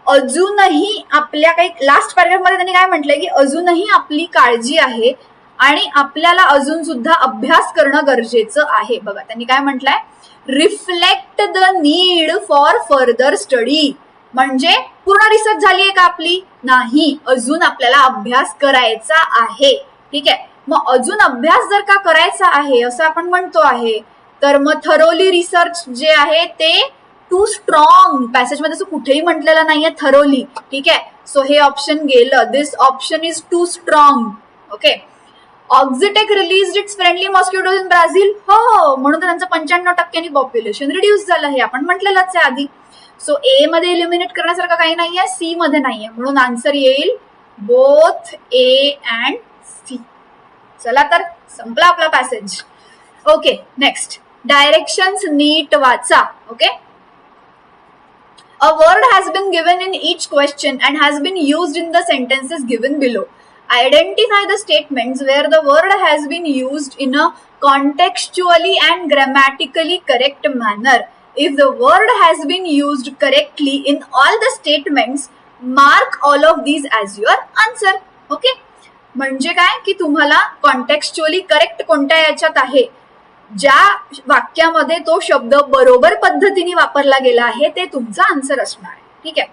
अजूनही आपल्या काही, लास्ट पॅराग्राफ मध्ये त्यांनी काय म्हटलंय की अजूनही आपली काळजी आहे आणि आपल्याला अजून सुद्धा अभ्यास करणं गरजेचं आहे. बघा त्यांनी काय म्हटलंय, reflect the need for further study. म्हणजे पूर्ण रिसर्च झाली आहे का आपली, नाही, अजून आपल्याला अभ्यास करायचा आहे. ठीक आहे, मग अजून अभ्यास जर का करायचा आहे असं आपण म्हणतो आहे, तर मग थरोली रिसर्च जे आहे ते टू स्ट्रॉंग, पॅसेजमध्ये असं कुठेही म्हटलेलं नाहीये थरोली. ठीक आहे, सो हे ऑप्शन गेलं. This option is too strong. Okay. Oxitec release its friendly mosquitoes in Brazil. हो, म्हणून त्यांचं 95% पॉप्युलेशन रिड्यूस झालं, हे आपण म्हटलेलंच आहे आधी. सो ए मध्ये इलिमिनेट करण्यासारखं काही नाहीये, सी मध्ये नाहीये, म्हणून आन्सर येईल बोथ ए अँड सी. चला तर संपला आपला पॅसेज. ओके, नेक्स्ट डायरेक्शन्स नीट वाचा. Okay. A word has been given in each question and has been used in the sentences given below. Identify the statements where the word has been used in a contextually and grammatically correct manner. If the word has been used correctly in all the statements, mark all of these as your answer. Okay? म्हणजे काय की तुम्हाला कॉन्टेक्स्चुअली correct कोणत्या याच्यात आहे, ज्या वाक्यामध्ये तो शब्द बरोबर पद्धतीने वापरला गेला आहे ते तुमचं आन्सर असणार आहे. ठीक आहे.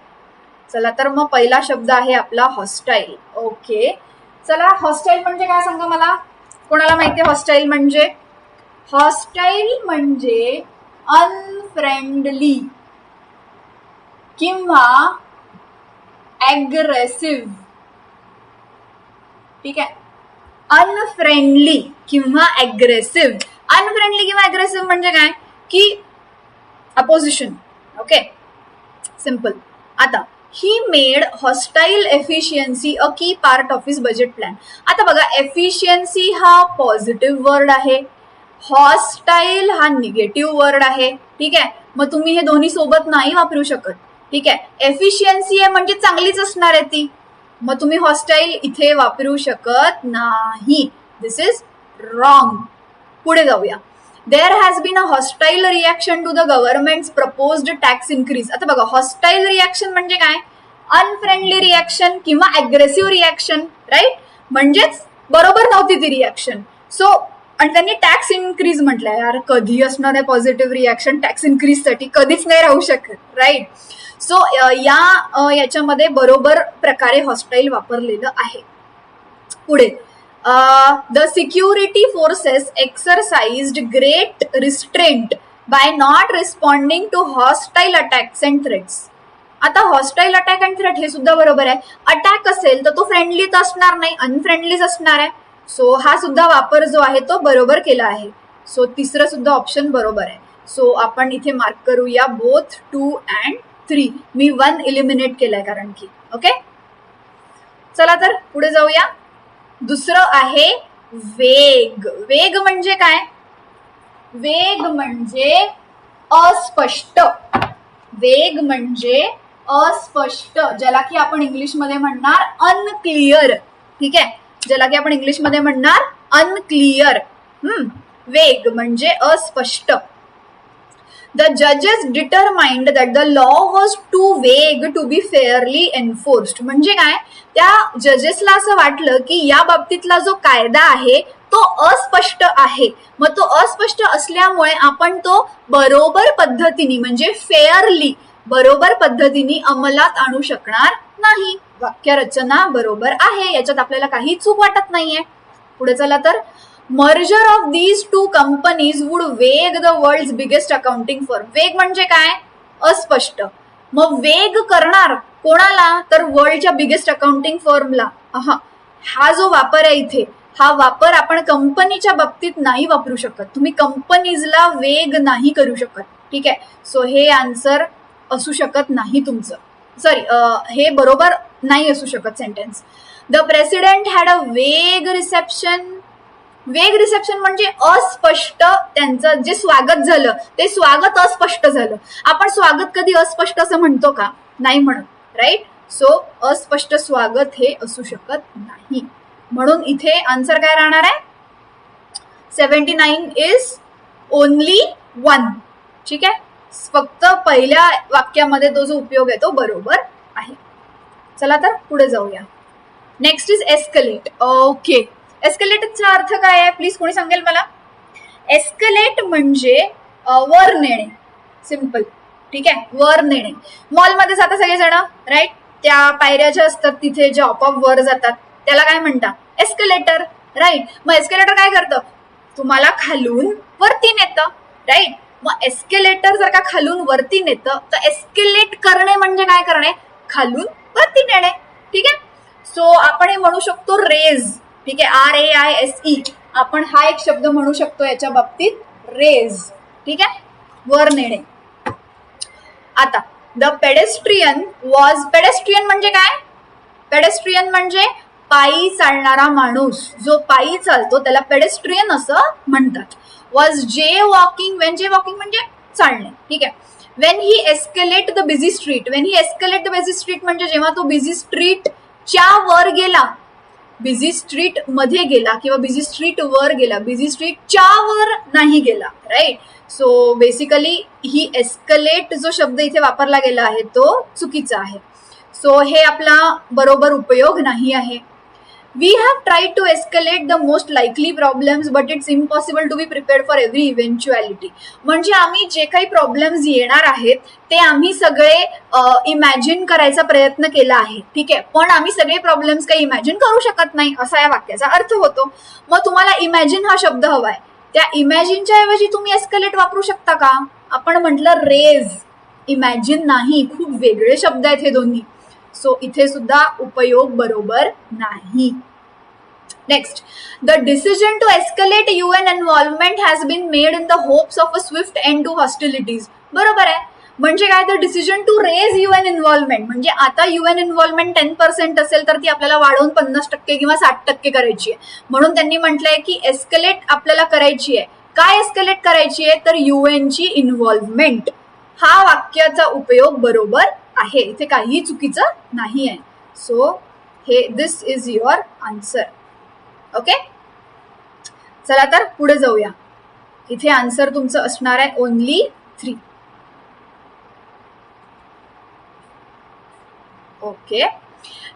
चला तर मग पहिला शब्द आहे आपला हॉस्टाईल. ओके, चला हॉस्टाईल म्हणजे काय सांगा मला, कोणाला माहिती हॉस्टाईल म्हणजे? हॉस्टाईल म्हणजे अनफ्रेंडली किंवा ऍग्रेसिव्ह. ठीक आहे, अनफ्रेंडली किंवा ऍग्रेसिव्ह. अनफ्रेंडली किंवा अग्रेसिव्ह म्हणजे काय की अपोजिशन. Okay, simple. आता ही मेड हॉस्टाईल एफिशियन्सी अ की part of his budget plan. आता बघा, एफिशियन्सी हा पॉझिटिव्ह वर्ड आहे, हॉस्टाईल हा निगेटिव्ह वर्ड आहे. ठीक आहे, मग तुम्ही हे दोन्ही सोबत नाही वापरू शकत. ठीक आहे, एफिशियन्सी आहे म्हणजे चांगलीच असणार आहे ती, मग तुम्ही हॉस्टाईल इथे वापरू शकत नाही. This is wrong. पुढे जाऊया. There has been a hostile reaction to the government's proposed tax increase. आता बघा, हॉस्टाईल रिॲक्शन म्हणजे काय? अनफ्रेंडली रिॲक्शन किंवा अग्रेसिव्ह रिॲक्शन. राईट, म्हणजेच बरोबर नव्हती ती रिॲक्शन. सो आणि त्यांनी टॅक्स इन्क्रीज म्हटलंय. यार कधी असणार आहे पॉझिटिव्ह रिॲक्शन टॅक्स इन्क्रीज साठी? कधीच नाही राहू शकत. राईट. सो याच्यामध्ये बरोबर प्रकारे हॉस्टाईल वापरलेलं आहे. पुढे, the security forces exercised great restraint by not responding to hostile attacks and threats. आता हॉस्टाईल अटॅक अँड थ्रेट हे सुद्धा बरोबर आहे. अटॅक असेल तर तो फ्रेंडलीच असणार नाही, अनफ्रेंडलीच असणार आहे. सो हा सुद्धा वापर जो आहे तो बरोबर केला आहे. सो तिसरं सुद्धा ऑप्शन बरोबर आहे. सो आपण इथे मार्क करूया बोथ 2 and 3. मी 1 इलिमिनेट केलंय कारण की. ओके, चला तर पुढे जाऊया. दुसरं आहे वेग. वेग म्हणजे काय? वेग म्हणजे अस्पष्ट. वेग म्हणजे अस्पष्ट, ज्याला की आपण इंग्लिशमध्ये म्हणणार अनक्लिअर. ठीक आहे, ज्याला की आपण इंग्लिशमध्ये म्हणणार अनक्लिअर. वेग म्हणजे अस्पष्ट. The judges determined that the law was too vague to be fairly enforced. म्हणजे काय? त्या जजेसला असं वाटलं की या बाबतीतला जो कायदा आहे तो अस्पष्ट आहे. मग तो अस्पष्ट असल्यामुळे आपण तो बरोबर पद्धतीने म्हणजे फेअरली बरोबर पद्धतीने अंमलात आणू शकणार नाही. वाक्यरचना बरोबर आहे, याच्यात आपल्याला काही चूक वाटत नाहीये. पुढे चला तर, merger of these two companies would weigh the world's biggest accounting firm. Weigh म्हणजे काय? अस्पष्ट. मग वेग करणार कोणाला? तर वर्ल्डच्या बिगेस्ट अकाउंटिंग फर्मला. हा जो वापर आहे इथे, हा वापर आपण कंपनीच्या बाबतीत नाही वापरू शकत. तुम्ही कंपनीजला वेग नाही करू शकत. ठीक आहे, सो हे आन्सर असू शकत नाही तुमचं. सॉरी, हे बरोबर नाही असू शकत sentence. The president had a वेग रिसेप्शन. वेग रिसेप्शन म्हणजे अस्पष्ट, त्यांचं जे स्वागत झालं ते स्वागत अस्पष्ट झालं. आपण स्वागत कधी अस्पष्ट असं म्हणतो का? नाही म्हणत. राईट. सो अस्पष्ट स्वागत हे असू शकत नाही. म्हणून इथे आन्सर काय राहणार आहे? 79 इज ओनली 1. ठीक आहे, फक्त पहिल्या वाक्यामध्ये तो जो उपयोग आहे तो बरोबर आहे. चला तर पुढे जाऊया. Next is escalate. ओके, एस्कलेटचा अर्थ काय आहे प्लीज कोणी सांगेल मला? एस्कलेट म्हणजे वर नेणे. सिम्पल. ठीक आहे, वर नेणे. मॉलमध्ये जातात सगळेजण. राईट, त्या पायऱ्या ज्या असतात तिथे जे आपोआप वर जातात त्याला काय म्हणतात? एस्कलेटर. राईट. मग एस्केलेटर काय करतं, तुम्हाला खालून वरती नेतं. राईट. मग एस्केलेटर जर का खालून वरती नेतं तर एस्केलेट करणे म्हणजे काय करणे, खालून वरती नेणे. ठीक आहे. सो आपण हे म्हणू शकतो रेज. ठीक आहे. RAISE आपण हा एक शब्द म्हणू शकतो याच्या बाबतीत, रेज. ठीक आहे, वर नेणे. आता द पेडेस्ट्रियन वॉज, पेडेस्ट्रियन म्हणजे काय, पेडेस्ट्रियन म्हणजे पायी चालणारा माणूस, जो पायी चालतो त्याला पेडेस्ट्रियन असं म्हणतात. वॉज जे वॉकिंग, वेन जे वॉकिंग म्हणजे चालणे. ठीक आहे. When he escalate the busy street, when he escalate the busy street म्हणजे जेव्हा तो बिझी स्ट्रीटच्या वर गेला, बिझी स्ट्रीट मध्ये गेला किंवा बिझी स्ट्रीट वर गेला, बिझी स्ट्रीटच्या वर नाही गेला. राईट. सो बेसिकली ही एस्केलेट जो शब्द इथे वापरला गेला आहे तो चुकीचा आहे. सो हे आपला बरोबर उपयोग नाही आहे. We have tried to escalate the most likely problems but it's impossible to be prepared for every eventuality. म्हणजे आम्ही जे काही प्रॉब्लेम्स येणार आहेत ते आम्ही सगळे इमॅजिन करायचा प्रयत्न केला आहे. ठीक आहे. पण आम्ही सगळे प्रॉब्लेम्स काही इमॅजिन करू शकत नाही असा या वाक्याचा अर्थ होतो. मग तुम्हाला इमॅजिन हा शब्द हवाय, त्या इमॅजिनच्या ऐवजी तुम्ही एस्केलेट वापरू शकता का. आपण म्हटलं रेज, इमॅजिन नाही. खूप वेगळे शब्द आहेत हे दोन्ही. सो इथे सुद्धा उपयोग बरोबर नाही. Next, the decision to escalate UN involvement has been made in the hopes of a swift end to hostilities. बरोबर आहे. म्हणजे काय, the decision to raise UN involvement म्हणजे आता UN इन्व्हॉल्वमेंट 10% असेल तर ती आपल्याला वाढवून 50% किंवा 60% करायची आहे. म्हणून त्यांनी म्हटलंय की एस्केलेट आपल्याला करायची आहे. काय एस्केलेट करायची आहे, तर UNची इन्व्हॉल्वमेंट. हा वाक्याचा उपयोग बरोबर आहे, इथे काहीही चुकीचं नाही आहे. सो हे दिस इज युअर आन्सर. ओके. चला तर पुढे जाऊया. इथे आन्सर तुमचं असणार आहे only 3. Okay.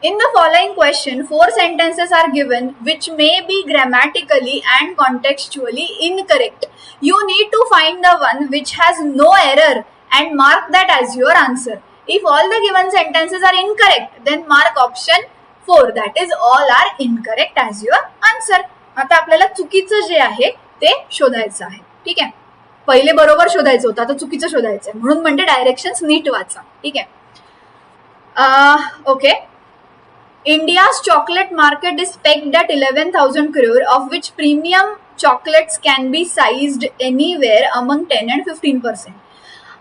In the following question, 4 sentences are given which may be grammatically and contextually incorrect. You need to find the one which has no error and mark that as your answer. If all the given sentences are incorrect, then mark option 4. That is, all are incorrect as your answer. आता आपल्याला चुकीचं जे आहे ते शोधायचं आहे. ठीक आहे. पहिले बरोबर शोधायचं होतं, आता चुकीचं शोधायचं आहे. म्हणून म्हणजे डायरेक्शन्स नीट वाचा. ठीक आहे. Okay. India's chocolate market is pegged at 11,000 crore, of which premium chocolates can be sized anywhere among 10 and 15%.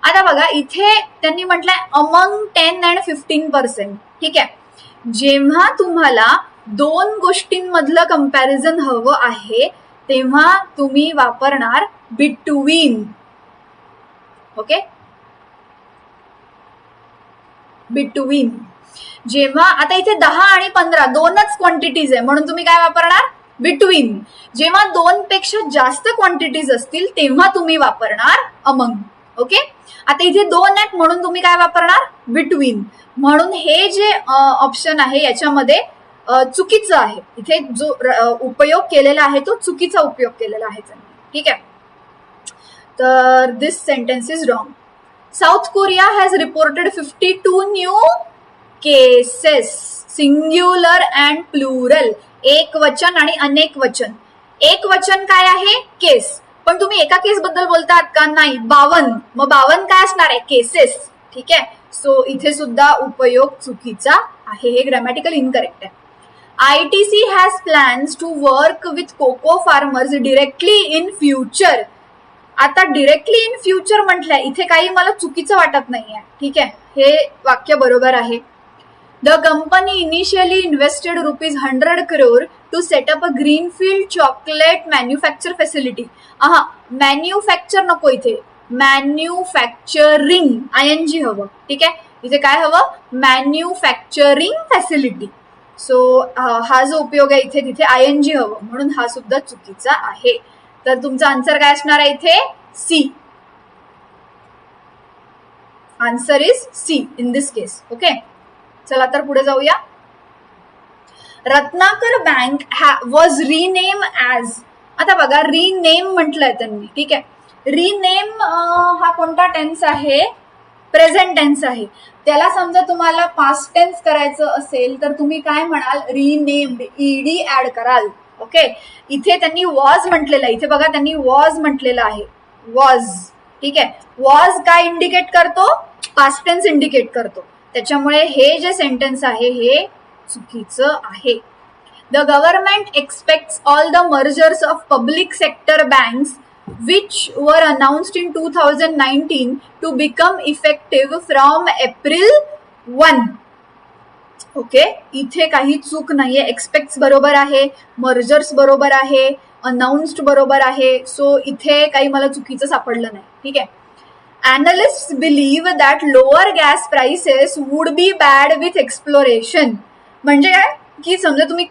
आता बघा इथे त्यांनी म्हटलंय among 10 and 15%. ठीक आहे. जेव्हा तुम्हाला दोन गोष्टींमधलं कंपॅरिझन हवं आहे तेव्हा तुम्ही वापरणार बिटवीन. ओके. बिटवीन. जेव्हा आता इथे 10 आणि 15 दोनच क्वांटिटीज आहे म्हणून तुम्ही काय वापरणार, बिटवीन. जेव्हा 2 पेक्षा जास्त क्वांटिटीज असतील तेव्हा तुम्ही वापरणार अमंग. ओके. आता इथे 2 आहेत म्हणून तुम्ही काय वापरणार, बिटवीन. म्हणून हे जे ऑप्शन आहे याच्यामध्ये चुकीचं आहे. इथे जो उपयोग केलेला आहे तो चुकीचा उपयोग केलेला आहे. ठीक आहे. तर this sentence is wrong. South Korea has reported 52 new cases, singular and plural. एक वचन आणि अनेक वचन. एक वचन काय आहे, केस. पण तुम्ही एका केस बद्दल बोलतात का, नाही. 52. मग 52 काय असणार आहे, केसेस. ठीक आहे. सो इथे सुद्धा उपयोग चुकीचा आहे, हे ग्रॅमॅटिकल इनकरेक्ट आहे. ITC has plans to work with cocoa farmers directly in future. आता डिरेक्टली इन फ्युचर म्हटलंय, इथे काही मला चुकीचं वाटत नाहीये. ठीक आहे. हे वाक्य बरोबर आहे. The company initially invested ₹100 crore to set up a greenfield chocolate manufacture facility. Manufacture नको, इथे मॅन्युफॅक्चरिंग ING हवं. ठीक आहे. इथे काय हवं, मॅन्युफॅक्चरिंग फॅसिलिटी. सो हा जो उपयोग आहे इथे तिथे ING हवं म्हणून हा सुद्धा चुकीचा आहे. तर तुमचा आन्सर काय असणार आहे इथे, C. Answer is C in this case. Okay. चला तर पुढे जाऊया. Ratnakar bank was rename as. आता बघा रिनेम म्हटलंय त्यांनी. ठीक आहे. रिनेम हा कोणता टेन्स आहे, प्रेझेंट टेन्स आहे. त्याला समजा तुम्हाला पास्ट टेन्स करायचं असेल तर तुम्ही काय म्हणाल, रिनेम्ड. ED ऍड कराल. ओके, इथे त्यांनी वॉज म्हटलेलं आहे, इथे बघा त्यांनी वॉज म्हटलेलं आहे, वॉज. ठीक आहे, वॉज काय इंडिकेट करतो, पास्ट टेन्स इंडिकेट करतो, त्याच्यामुळे हे जे सेंटेन्स आहे हे चुकीचं आहे. The government aspects all the mergers of public sector banks which were announced in 2019 to become effective from April 1. Okay, इथे काही चूक नाहीये. एक्सपेक्ट्स बरोबर आहे, मर्जर्स बरोबर आहे, अनाउन्स्ड बरोबर आहे, सो इथे काही मला चुकीचं सापडलं नाही. ठीक आहे. Analysts believe that lower gas prices would be bad with exploration. म्हणजे काय की समजा तुम्ही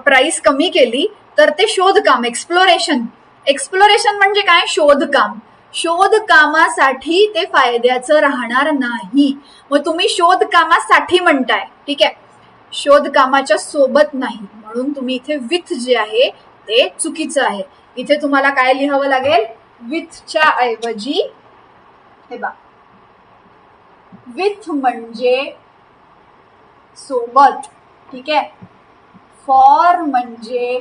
प्राइस कमी केली तर ते शोधकाम, एक्सप्लोरेशन म्हणजे काय, शोधकाम. शोधकामासाठी ते फायद्याचं राहणार नाही. मग तुम्ही शोधकामासाठी म्हणताय, ठीक आहे, शोधकामाच्या सोबत नाही, म्हणून तुम्ही इथे विथ जे आहे ते चुकीचं आहे. इथे तुम्हाला काय लिहावं लागेल, विथच्या ऐवजी हे बघा, विथ म्हणजे सोबत. ठीक आहे, फॉर म्हणजे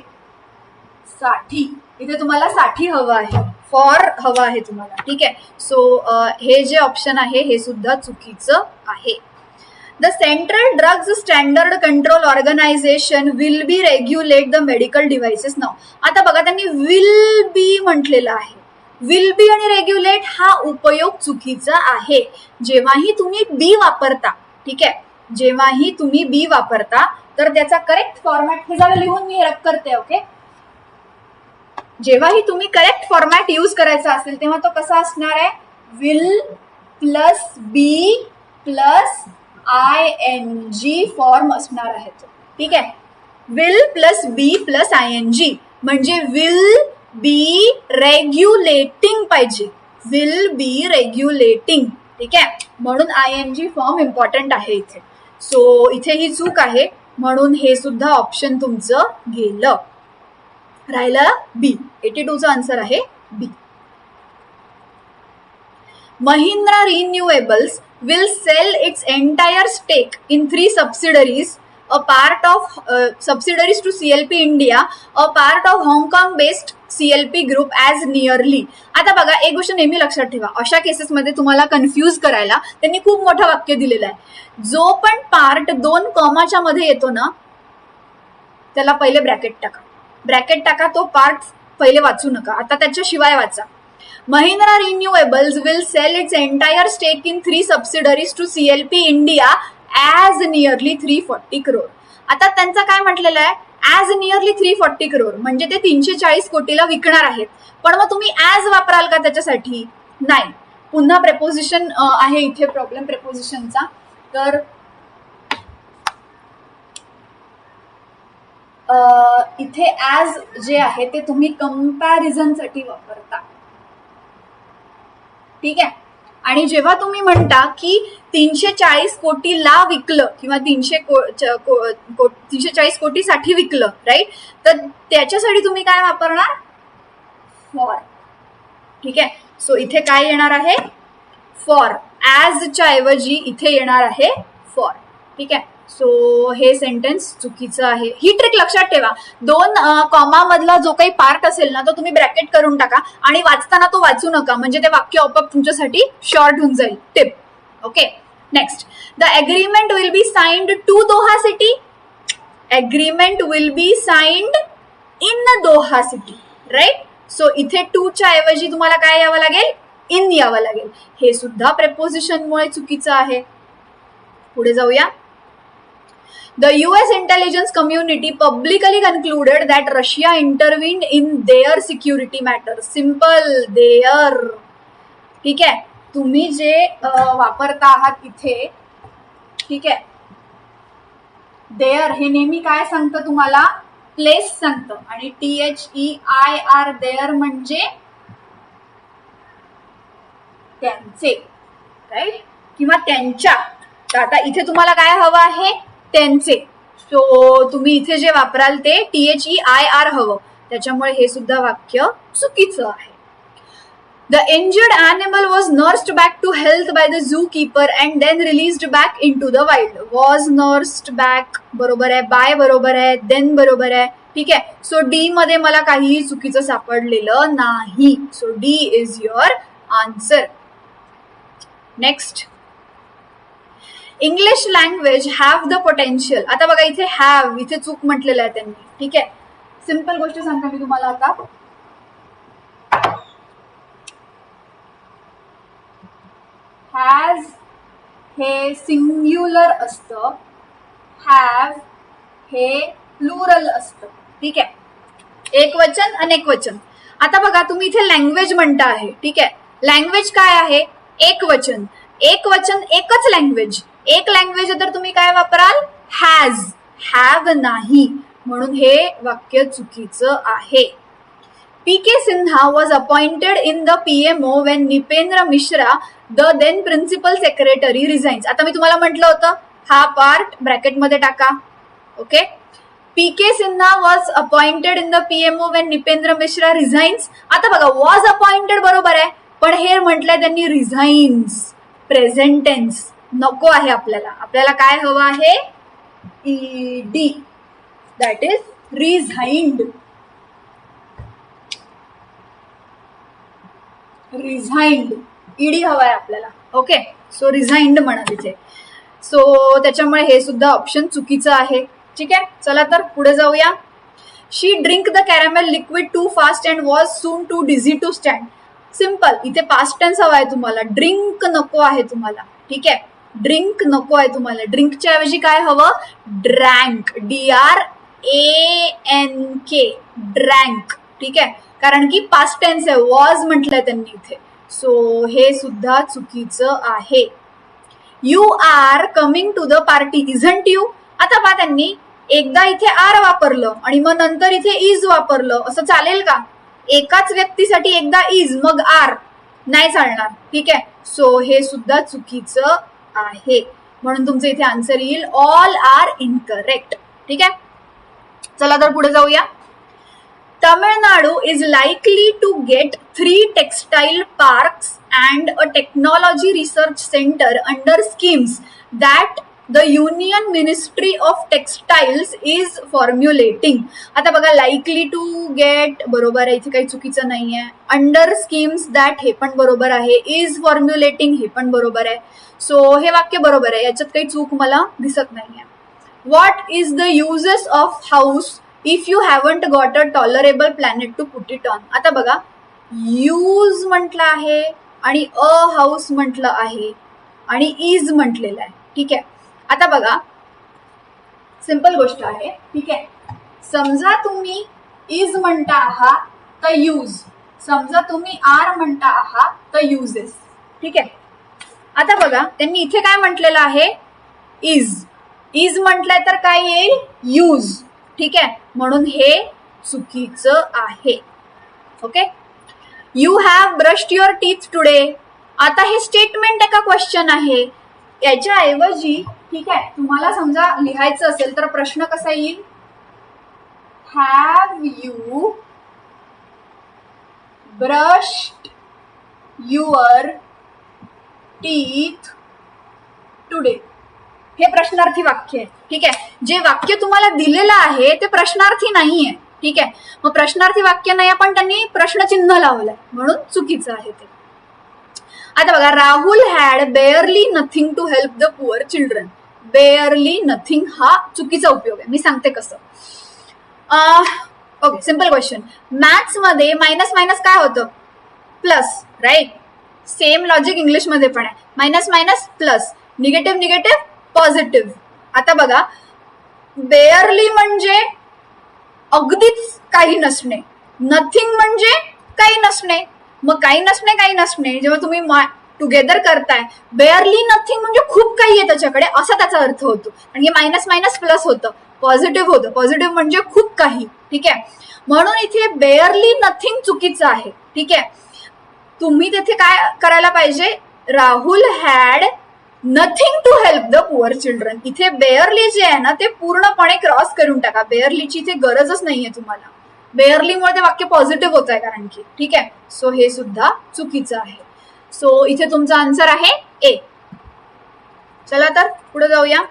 साठी. इथे तुम्हाला साठी हवं आहे, फॉर हवं आहे तुम्हाला. ठीक आहे, सो हे जे ऑप्शन आहे हे सुद्धा चुकीचं आहे. The central drugs standard control organisation will be regulate the medical devices नाव. आता बघा त्यांनी विल बी म्हटलेलं आहे. विल बी आणि रेग्युलेट हा उपयोग चुकीचा आहे. जेव्हाही तुम्ही बी वापरता, ठीक आहे, जेव्हाही तुम्ही बी वापरता तर त्याचा करेक्ट फॉर्मॅट, हे झालं लिहून मी रब करते. ओके, जेव्हाही तुम्ही करेक्ट फॉर्मॅट यूज करायचा असेल तेव्हा तो कसा असणार आहे, will plus be plus ING form असणार आहे तो. ठीक आहे, will plus be plus ING म्हणजे विल बी रेग्युलेटिंग पाहिजे, विल बी रेग्युलेटिंग. ठीक आहे, म्हणून ING फॉर्म इम्पॉर्टंट आहे इथे. सो इथे ही चूक आहे, म्हणून हे सुद्धा ऑप्शन तुमचं गेलं. राहिलं बी. 82चा आन्सर आहे बी. Mahindra Renewables will sell its entire stake in 3 subsidiaries, a part of subsidiaries to CLP India, a part of Hong Kong based CLP group as nearly. आता बघा, एक गोष्ट नेहमी लक्षात ठेवा, अशा केसेसमध्ये तुम्हाला कन्फ्यूज करायला त्यांनी खूप मोठं वाक्य दिलेलं आहे. जो पण पार्ट 2 कॉमाच्या मध्ये येतो ना त्याला पहिले ब्रॅकेट टाका, तो पार्ट पहिले वाचू नका, आता त्याच्याशिवाय वाचा. Mahindra Renewables will sell its entire stake in 3 subsidiaries to CLP India as nearly 340 crore. आता त्यांचं काय म्हटलेलं आहे, as nearly 340 crore म्हणजे ते 340 कोटीला विकणार आहेत. पण मग तुम्ही as वापराल का त्याच्यासाठी, नाही. पुन्हा प्रेपोजिशन आहे इथे, प्रॉब्लेम प्रेपोजिशनचा. तर इथे as जे आहे ते तुम्ही कंपॅरिझनसाठी वापरता. ठीक आहे, आणि जेव्हा तुम्ही म्हणता की 340 कोटीला विकलं किंवा 340 कोटीसाठी विकलं, राईट, तर त्याच्यासाठी तुम्ही काय वापरणार, फॉर. ठीक आहे, सो इथे काय येणार आहे, फॉर. ॲजच्या ऐवजी इथे येणार आहे फॉर. ठीक आहे, सो हे सेंटेन्स चुकीचं आहे. ही ट्रिक लक्षात ठेवा, 2 कॉमा मधला जो काही पार्ट असेल ना तो तुम्ही ब्रॅकेट करून टाका आणि वाचताना तो वाचू नका, म्हणजे ते वाक्य आपोआप तुमच्यासाठी शॉर्ट होऊन जाईल. Tip. Okay, next. The agreement will be signed to Doha city. Agreement will be signed in Doha city, right. So इथे टूच्या ऐवजी तुम्हाला काय यावं लागेल, इन यावं लागेल. हे सुद्धा प्रेपोजिशनमुळे चुकीचं आहे. पुढे जाऊया. The US intelligence community publicly concluded that Russia intervened in their security matters. Simple, their. ठीक आहे, तुम्ही जे वापरता आहात इथे, ठीक आहे, देअर हे नेहमी काय सांगतं तुम्हाला, प्लेस सांगतं, आणि THEIR देअर म्हणजे त्यांचे, राईट, किंवा त्यांच्या. तर आता इथे तुम्हाला काय हवं आहे, त्यांचे. सो तुम्ही इथे जे वापराल ते THEIR हवं, त्याच्यामुळे हे सुद्धा वाक्य चुकीचं आहे. The injured animal was nursed back to health by the zookeeper and then released back into the wild. Was nursed back बरोबर आहे, बाय बरोबर आहे, देन बरोबर आहे, ठीक आहे. सो डी मध्ये मला काहीही चुकीचं सापडलेलं नाही. So D is your answer. Next, English language have the potential. आता बघा इथे हॅव, इथे चूक म्हटलेलं आहे त्यांनी. ठीक आहे, सिंपल गोष्ट सांगते मी तुम्हाला आता. हॅज हे सिंग्युलर असतं, हॅव हे प्लुरल असतं. ठीक आहे, एक वचन अनेक वचन. आता बघा तुम्ही इथे लँग्वेज म्हणता आहे. ठीक आहे, लँग्वेज काय आहे? एक वचन. एक वचन एकच लँग्वेज. एक लँग्वेज तर तुम्ही काय वापराल? हॅज. हॅव नाही, म्हणून हे वाक्य चुकीचं आहे. P.K. Sinha was appointed in the PMO when Nipendra Mishra, the then principal secretary, resigns. आता मी तुम्हाला म्हटलं होतं हा पार्ट ब्रॅकेट मध्ये टाका. Okay, P.K. Sinha was appointed in the PMO when Nipendra Mishra resigns. आता बघा was appointed बरोबर आहे, पण हे म्हटलंय त्यांनी resigns. प्रेझेंट टेन्स नको आहे आपल्याला. आपल्याला काय हवं आहे? ED, that is resigned. Resigned ED हवाय आपल्याला. ओके, सो रिझाइंड म्हणा तिथे. सो त्याच्यामुळे हे सुद्धा ऑप्शन चुकीचं आहे. ठीक आहे, चला तर पुढे जाऊया. She drink the caramel liquid too fast and was soon too dizzy to stand. Simple, इथे पास्ट टेन्स हवा आहे तुम्हाला, ड्रिंक नको आहे तुम्हाला. ठीक आहे, ड्रिंक नको आहे तुम्हाला. ड्रिंकच्या ऐवजी काय हवं? Drank, DRANK, drank. ठीक आहे, कारण की पास्ट टेन्स आहे, वॉज म्हटलंय त्यांनी इथे. सो हे सुद्धा चुकीचं आहे. You are coming to the party isn't you. आता पहा त्यांनी एकदा इथे आर वापरलं आणि मग नंतर इथे इज वापरलं, असं चालेल का? एकाच व्यक्तीसाठी एकदा इज मग आर नाही चालणार. ठीक आहे, सो हे सुद्धा चुकीचं आहे, म्हणून तुमचं इथे आन्सर येईल ऑल आर इनकरेक्ट. ठीक आहे, चला तर पुढे जाऊया. Tamil Nadu is likely to get 3 textile parks and a technology research center under schemes that the Union Ministry of Textiles is formulating. आता बघा likely to get बरोबर आहे, इथे काही चुकीचं नाही आहे. Under schemes that हे पण बरोबर आहे. is formulating हे पण बरोबर आहे. सो हे वाक्य बरोबर आहे, याच्यात काही चूक मला दिसत नाही आहे. What is the uses of house if you haven't got a tolerable planet to put it on. आता बघा यूज म्हटलं आहे आणि अ हाऊस म्हटलं आहे आणि इज म्हटलेलं आहे. ठीक आहे, आता बघा सिंपल गोष्ट आहे. ठीक आहे, समजा तुम्ही इज म्हणता आहात तर यूज, समजा तुम्ही आर म्हणता आहात तर युजेस. ठीक आहे, आता बघा त्यांनी इथे काय म्हटलेलं आहे? इज. इज म्हटलंय तर काय येईल? यूज. ठीक आहे, म्हणून हे चुकीचं आहे. Okay, you have brushed your teeth today. आता हे स्टेटमेंट आहे का क्वेश्चन आहे? याच्या ऐवजी ठीक आहे तुम्हाला समजा लिहायचं असेल तर प्रश्न कसा येईल? Have you brushed your teeth today. हे प्रश्नार्थी वाक्य आहे. ठीक आहे, जे वाक्य तुम्हाला दिलेलं आहे ते प्रश्नार्थी नाहीये. ठीक आहे, मग प्रश्नार्थी वाक्य नाही, पण त्यांनी प्रश्नचिन्ह लावलंय म्हणून चुकीचं आहे ते. आता बघा Rahul had barely nothing to help the poor children. Barely nothing हा चुकीचा उपयोग आहे. मी सांगते कसं. Okay, simple question. मॅथ्स मध्ये मायनस मायनस काय होतं? Plus, right. Same logic English मध्ये पण आहे. Minus minus plus, negative negative positive. आता बघा बेअरली म्हणजे अगदीच काही नसणे, नथिंग म्हणजे काही नसणे. मग काही नसणे काही नसणे जेव्हा तुम्ही टुगेदर करताय, बेअरली नथिंग म्हणजे खूप काही आहे त्याच्याकडे, असा त्याचा अर्थ होतो. आणि हे मायनस मायनस प्लस होतं, पॉझिटिव्ह होतं. पॉझिटिव्ह म्हणजे खूप काही. ठीक आहे, म्हणून इथे बेअरली नथिंग चुकीचं आहे. ठीक आहे, तुम्ही तिथे काय करायला पाहिजे? Rahul had nothing to help the poor children. इथे बेअरली जे आहे ना ते पूर्णपणे क्रॉस करून टाका. बेअरलीची इथे गरजच नाहीये तुम्हाला. बेअरलीमुळे ते वाक्य पॉझिटिव्ह होत आहे कारण की. ठीक आहे, सो हे सुद्धा चुकीचं आहे. सो इथे तुमचा आन्सर आहे ए. चला तर पुढे जाऊया.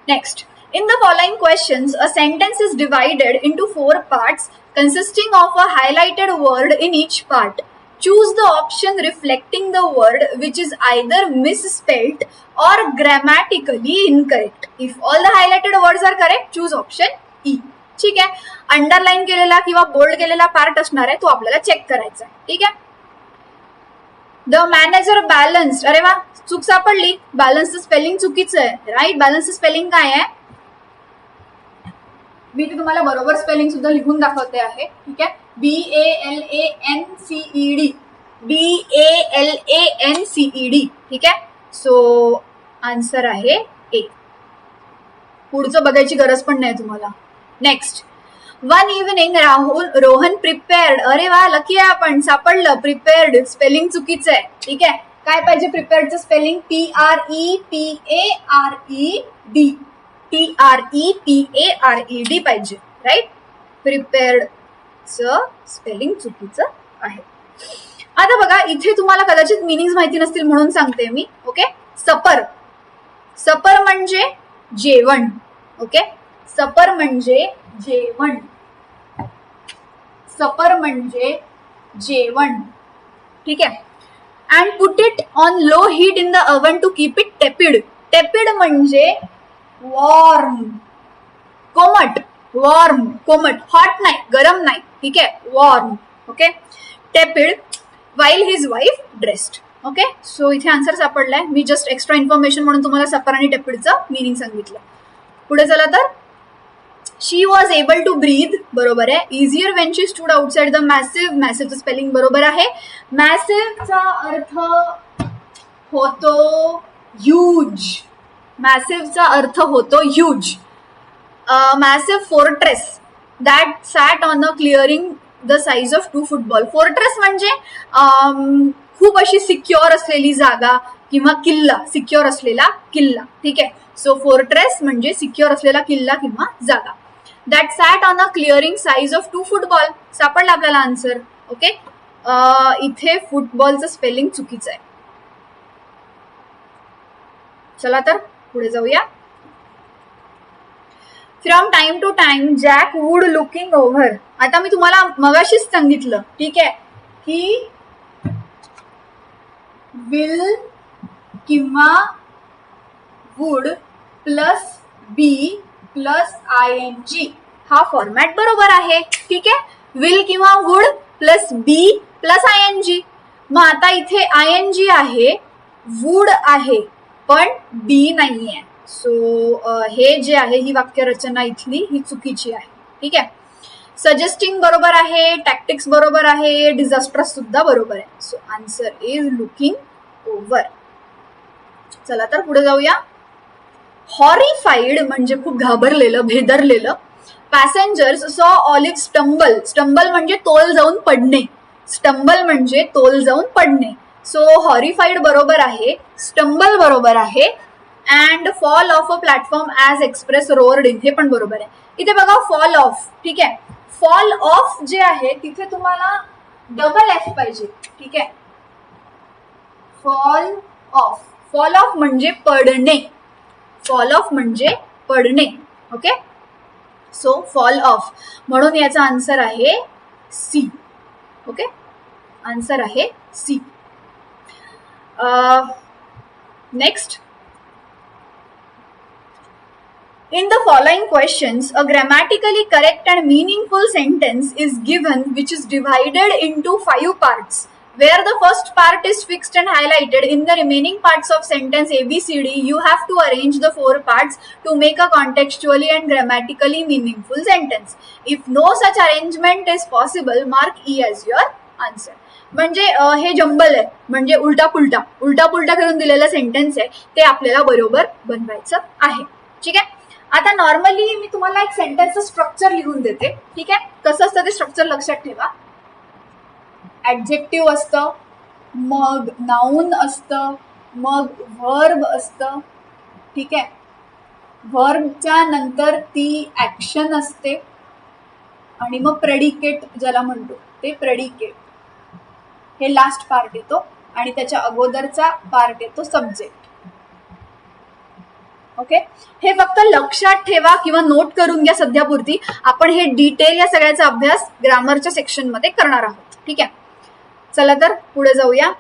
Next, In the following questions, a sentence is divided into 4 parts consisting of a highlighted word in each part. Choose the option reflecting the word which is either misspelled or grammatically incorrect. If all the highlighted words are correct, choose option E. ठीक आहे. Underline केलेला किंवा bold केलेला part असणार आहे तो आपल्याला check करायचा आहे. ठीक आहे. द मॅनेजर बॅलन्स, अरे वा, चूक सापडली. बॅलन्सचं स्पेलिंग चुकीचं आहे. राईट. बॅलन्सचं स्पेलिंग काय आहे? मी ते तुम्हाला बरोबर स्पेलिंग सुद्धा लिहून दाखवते आहे. ठीक आहे. BALANCED, BALANCED. ठीक आहे. सो आन्सर आहे ए. पुढचं बघायची गरज पण नाही तुम्हाला. Next, one evening Rohan prepared, अरे वा, लकी आहे आपण, सापडलं. प्रिपेअर्ड स्पेलिंग चुकीचं आहे. ठीक आहे. काय पाहिजे प्रिपेअर्डचं स्पेलिंग? PREPARED पाहिजे. राईट. प्रिपेअर्डचं स्पेलिंग चुकीचं आहे. आता बघा, इथे तुम्हाला कदाचित मिनिंग माहिती नसतील म्हणून सांगते मी. ओके. सपर, सपर म्हणजे जेवण. ओके. सपर म्हणजे जेवण. सपर म्हणजे जेवण. ठीक आहे. And put it on low heat in the oven to keep it tepid. Tepid म्हणजे वॉर्म, कोमट. वॉर्म, कोमट, हॉट नाही, गरम नाही. ठीक आहे. Warm. Okay. Tepid while his wife dressed. Okay. So इथे आन्सर सापडलाय. मी जस्ट एक्स्ट्रा इन्फॉर्मेशन म्हणून तुम्हाला सपर आणि टेपिडचं मिनिंग सांगितलं. पुढे चला तर, she was able to breathe, बरोबर आहे. Easier when she stood outside the massive, मॅसिव्हचं स्पेलिंग बरोबर आहे. मॅसिव्हचा अर्थ होतो ह्यूज. मॅसिव्हचा अर्थ होतो huge. Massive fortress that sat on a clearing the size of 2 football. Fortress म्हणजे खूप अशी सिक्युअर असलेली जागा किंवा किल्ला, सिक्युअर असलेला किल्ला. ठीक आहे. सो फोर्ट्रेस म्हणजे सिक्युअर असलेला किल्ला किंवा जागा. That sat on a clearing size of 2 football. सापडला आपल्याला आन्सर. ओके. इथे फुटबॉलचं स्पेलिंग चुकीचं आहे. चला तर पुढे जाऊया. From time to time Jack would looking over. आता मी तुम्हाला मगाशीच सांगितलं. ठीक आहे, की विल किंवा would plus be plus ING हा फॉर्मॅट बरोबर आहे. ठीक आहे. विल किंवा would plus be plus ING. मग आता इथे ING आहे, वुड आहे, पण बी नाहीये. सो हे जे आहे, ही वाक्यरचना इथली ही चुकीची आहे. ठीक आहे. सजेस्टिंग बरोबर आहे, टॅक्टिक्स बरोबर आहे, डिझास्टर्स सुद्धा बरोबर आहे. So answer is looking over. चला तर पुढे जाऊया. हॉरिफाईड म्हणजे खूप घाबरलेलं, भेदरलेलं. पॅसेंजर्स सॉ ऑलिव्ह स्टंबल. स्टंबल म्हणजे तोल जाऊन पडणे. स्टंबल म्हणजे तोल जाऊन पडणे. सो हॉरिफाईड बरोबर आहे, स्टंबल बरोबर आहे, and fall off a platform as express roared in हे पण बरोबर आहे. इथे बघा फॉल ऑफ. ठीक आहे. फॉल ऑफ जे आहे तिथे तुम्हाला डबल F पाहिजे. ठीक आहे. Fall of. फॉल ऑफ म्हणजे पडणे. फॉल ऑफ म्हणजे पडणे. ओके. सो फॉल ऑफ म्हणून याचा आन्सर आहे सी. ओके. आन्सर आहे C. Next, in the following questions, a grammatically correct and meaningful sentence is given which is divided into 5 parts. Where the first part is fixed and highlighted, in the remaining parts of sentence ABCD, you have to arrange the 4 parts to make a contextually and grammatically meaningful sentence. If no such arrangement is possible, mark E as your answer. म्हणजे हे jumble आहे, म्हणजे उलटा पुलटा करून दिलेलं sentence आहे, ते आपल्याला बरोबर बनवायचं आहे. ठीक आहे. आता नॉर्मली मी तुम्हाला एक सेंटेन्सचं स्ट्रक्चर लिहून देते. ठीक आहे. कसं असतं ते स्ट्रक्चर लक्षात ठेवा. ऍडजेक्टिव्ह असतं, मग नाऊन असतं, मग व्हर्ब असतं. ठीक आहे. व्हर्बच्या नंतर ती ऍक्शन असते आणि मग प्रेडिकेट ज्याला म्हणतो ते प्रेडिकेट, हे लास्ट पार्ट येतो आणि त्याच्या अगोदरचा पार्ट येतो सब्जेक्ट. ओके, हे फक्त लक्षात ठेवा किंवा नोट करून घ्या सध्यापुरती. आपण हे डिटेल या सगळ्याचा अभ्यास ग्रामरच्या सेक्शन मध्ये करणार आहोत. ठीक आहे, चला तर पुढे जाऊया.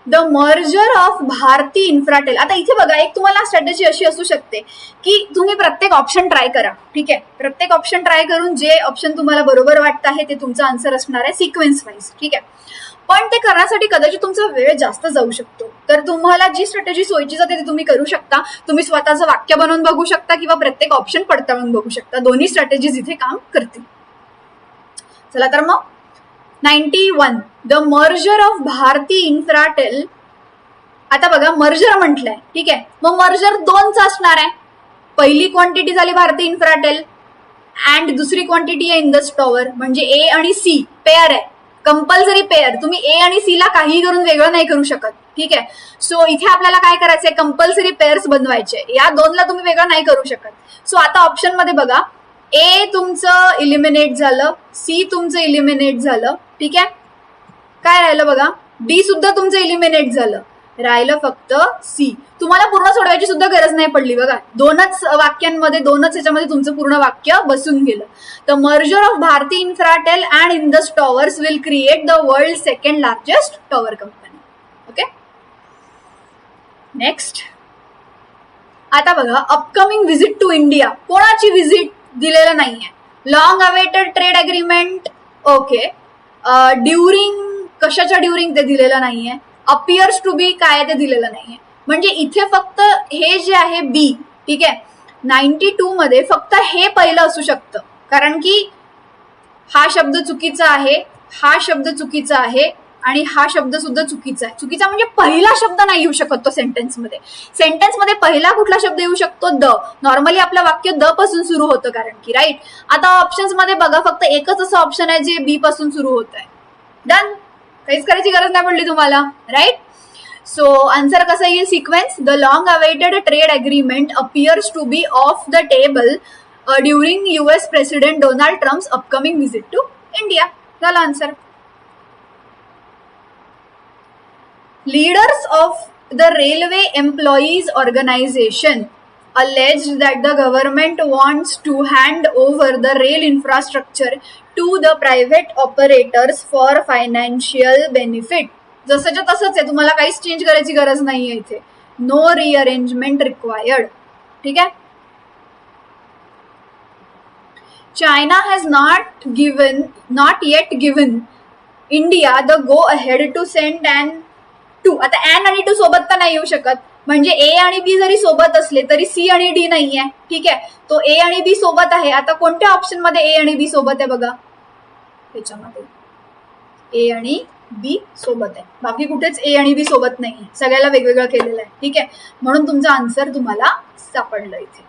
The merger of Bharti Infratel. आता इथे बघा, एक तुम्हाला स्ट्रॅटेजी अशी असू शकते की तुम्ही प्रत्येक ऑप्शन ट्राय करा. ठीक आहे, प्रत्येक ऑप्शन ट्राय करून जे ऑप्शन तुम्हाला बरोबर वाटतं आहे ते तुमचं आन्सर असणार आहे सिक्वेन्स वाईज. ठीक आहे, पण ते करण्यासाठी कदाचित तुमचा वेळ जास्त जाऊ शकतो. तर तुम्हाला जी स्ट्रॅटेजी सोयीची जाते ती तुम्ही करू शकता. तुम्ही स्वतःचं वाक्य बनवून बघू शकता किंवा प्रत्येक ऑप्शन पडताळून बघू शकता. दोन्ही स्ट्रॅटेजीज इथे काम करतील. चला तर मग 91 the merger of Bharti Infratel. आता बघा, मर्जर म्हटलंय. ठीक आहे, मग मर्जर दोनचा असणार आहे. पहिली क्वांटिटी झाली भारती इन्फ्राटेल अँड दुसरी क्वांटिटी आहे इंडस टॉवर. म्हणजे ए आणि सी पेअर आहे, कंपल्सरी पेअर. तुम्ही ए आणि सी ला काही करून वेगळं नाही करू शकत. ठीक आहे, सो इथे आपल्याला काय करायचंय, कंपल्सरी पेअर्स बनवायचे. या दोनला तुम्ही वेगळं नाही करू शकत. सो आता ऑप्शन मध्ये बघा, ए तुमचं इलिमिनेट झालं, सी तुमचं इलिमिनेट झालं. ठीक आहे, काय राहिलं बघा, डी सुद्धा तुमचं इलिमिनेट झालं, राहिलं फक्त सी. तुम्हाला पूर्ण सोडवायची सुद्धा गरज नाही पडली बघा. दोनच वाक्यांमध्ये, दोनच ह्याच्यामध्ये तुमचं पूर्ण वाक्य बसून गेलं. The merger of Bharti Infratel and Indus Towers will create the world second largest tower company. Okay, next. आता बघा, अपकमिंग व्हिजिट टू इंडिया. कोणाची व्हिजिट दिलेलं नाहीये. Long awaited trade agreement. Okay, during, कशाच्या ड्युरिंग ते दिलेलं नाहीये. अपियर्स टू बी काय ते दिलेलं नाहीये. म्हणजे इथे फक्त हे जे आहे बी. ठीक आहे, 92 मध्ये फक्त हे पहिलं असू शकतं, कारण की हा शब्द चुकीचा आहे, हा शब्द चुकीचा आहे आणि हा शब्द सुद्धा चुकीचा आहे. चुकीचा म्हणजे पहिला शब्द नाही येऊ शकत तो सेंटेन्समध्ये. सेंटेन्समध्ये पहिला कुठला शब्द येऊ शकतो, द. नॉर्मली आपलं वाक्य द पासून सुरू होतं, कारण की राईट. आता ऑप्शन्स मध्ये बघा, फक्त एकच असं ऑप्शन आहे जे बी पासून सुरू होत आहे. डन, काहीच करायची गरज नाही पडली तुम्हाला, राईट. सो आन्सर कसा येईल, sequence. The long awaited trade agreement appears to be off the table during US president Donald Trump's upcoming visit to India. झाला answer. Leaders of the Railway Employees Organization alleged that the government wants to hand over the rail infrastructure to the private operators for financial benefit. जसंच्या तसंच आहे, तुम्हाला काहीच change करायची गरज नाहीये इथे. No rearrangement required. ठीक आहे. China has not yet given India the go ahead to send an two. आता एन आणि टू सोबत तर नाही येऊ शकत, म्हणजे ए आणि बी जरी सोबत असले तरी सी आणि डी नाहीये. ठीक आहे, तो ए आणि बी सोबत आहे. आता कोणत्या ऑप्शन मध्ये ए आणि बी सोबत आहे बघा, त्याच्यामध्ये ए आणि बी सोबत आहे, बाकी कुठेच ए आणि बी सोबत नाही, सगळ्याला वेगवेगळं केलेलं आहे. ठीक आहे, म्हणून तुमचा आन्सर तुम्हाला सापडलं इथे.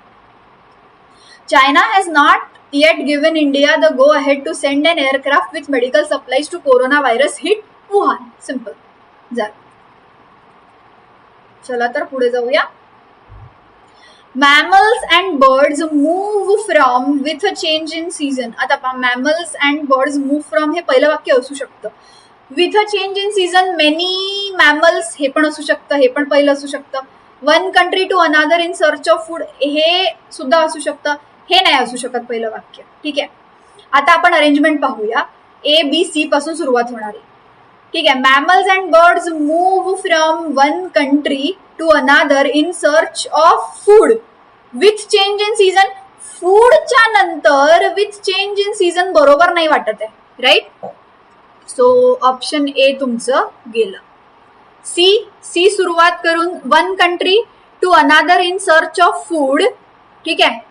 China has not yet given India the go ahead to send an aircraft with medical supplies to coronavirus hit Wuhan. Simple. झालं. चला तर पुढे जाऊया. Mammals and birds move from with a change in season. आता mammals and birds move from हे पहिलं वाक्य असू शकतं. With a change in season many mammals हे पण असू शकतं, हे पण पहिलं असू शकतं. One country to another in search of food हे सुद्धा असू शकतं, हे नाही असू शकत पहिलं वाक्य. ठीक आहे, आता आपण अरेंजमेंट पाहूया. ए बी सी पासून सुरुवात होणार आहे. ठीक आहे, mammals and birds move from one country to another in search of food with change in season. फूडच्या नंतर विथ चेंज इन सीझन बरोबर नाही वाटत आहे, राईट. सो ऑप्शन ए तुमचं गेलं. सी सुरुवात करून one country to another in search of food. ठीक आहे,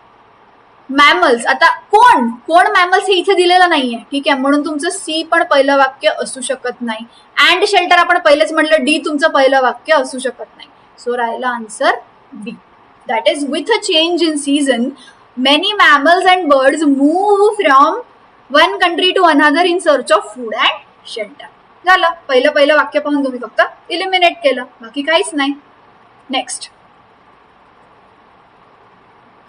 मॅमल्स. आता कोण कोण मॅमल्स हे इथे दिलेलं नाहीये. ठीक आहे, म्हणून तुमचं सी पण पहिलं वाक्य असू शकत नाही. अँड शेल्टर आपण पहिलेच म्हटलं, डी तुमचं पहिलं वाक्य असू शकत नाही. सो राहिला answer B, that is with a change in season many mammals and birds move from one country to another in search of food and shelter. झालं, पहिलं वाक्य पाहून तुम्ही फक्त इलिमिनेट केलं, बाकी काहीच नाही. नेक्स्ट.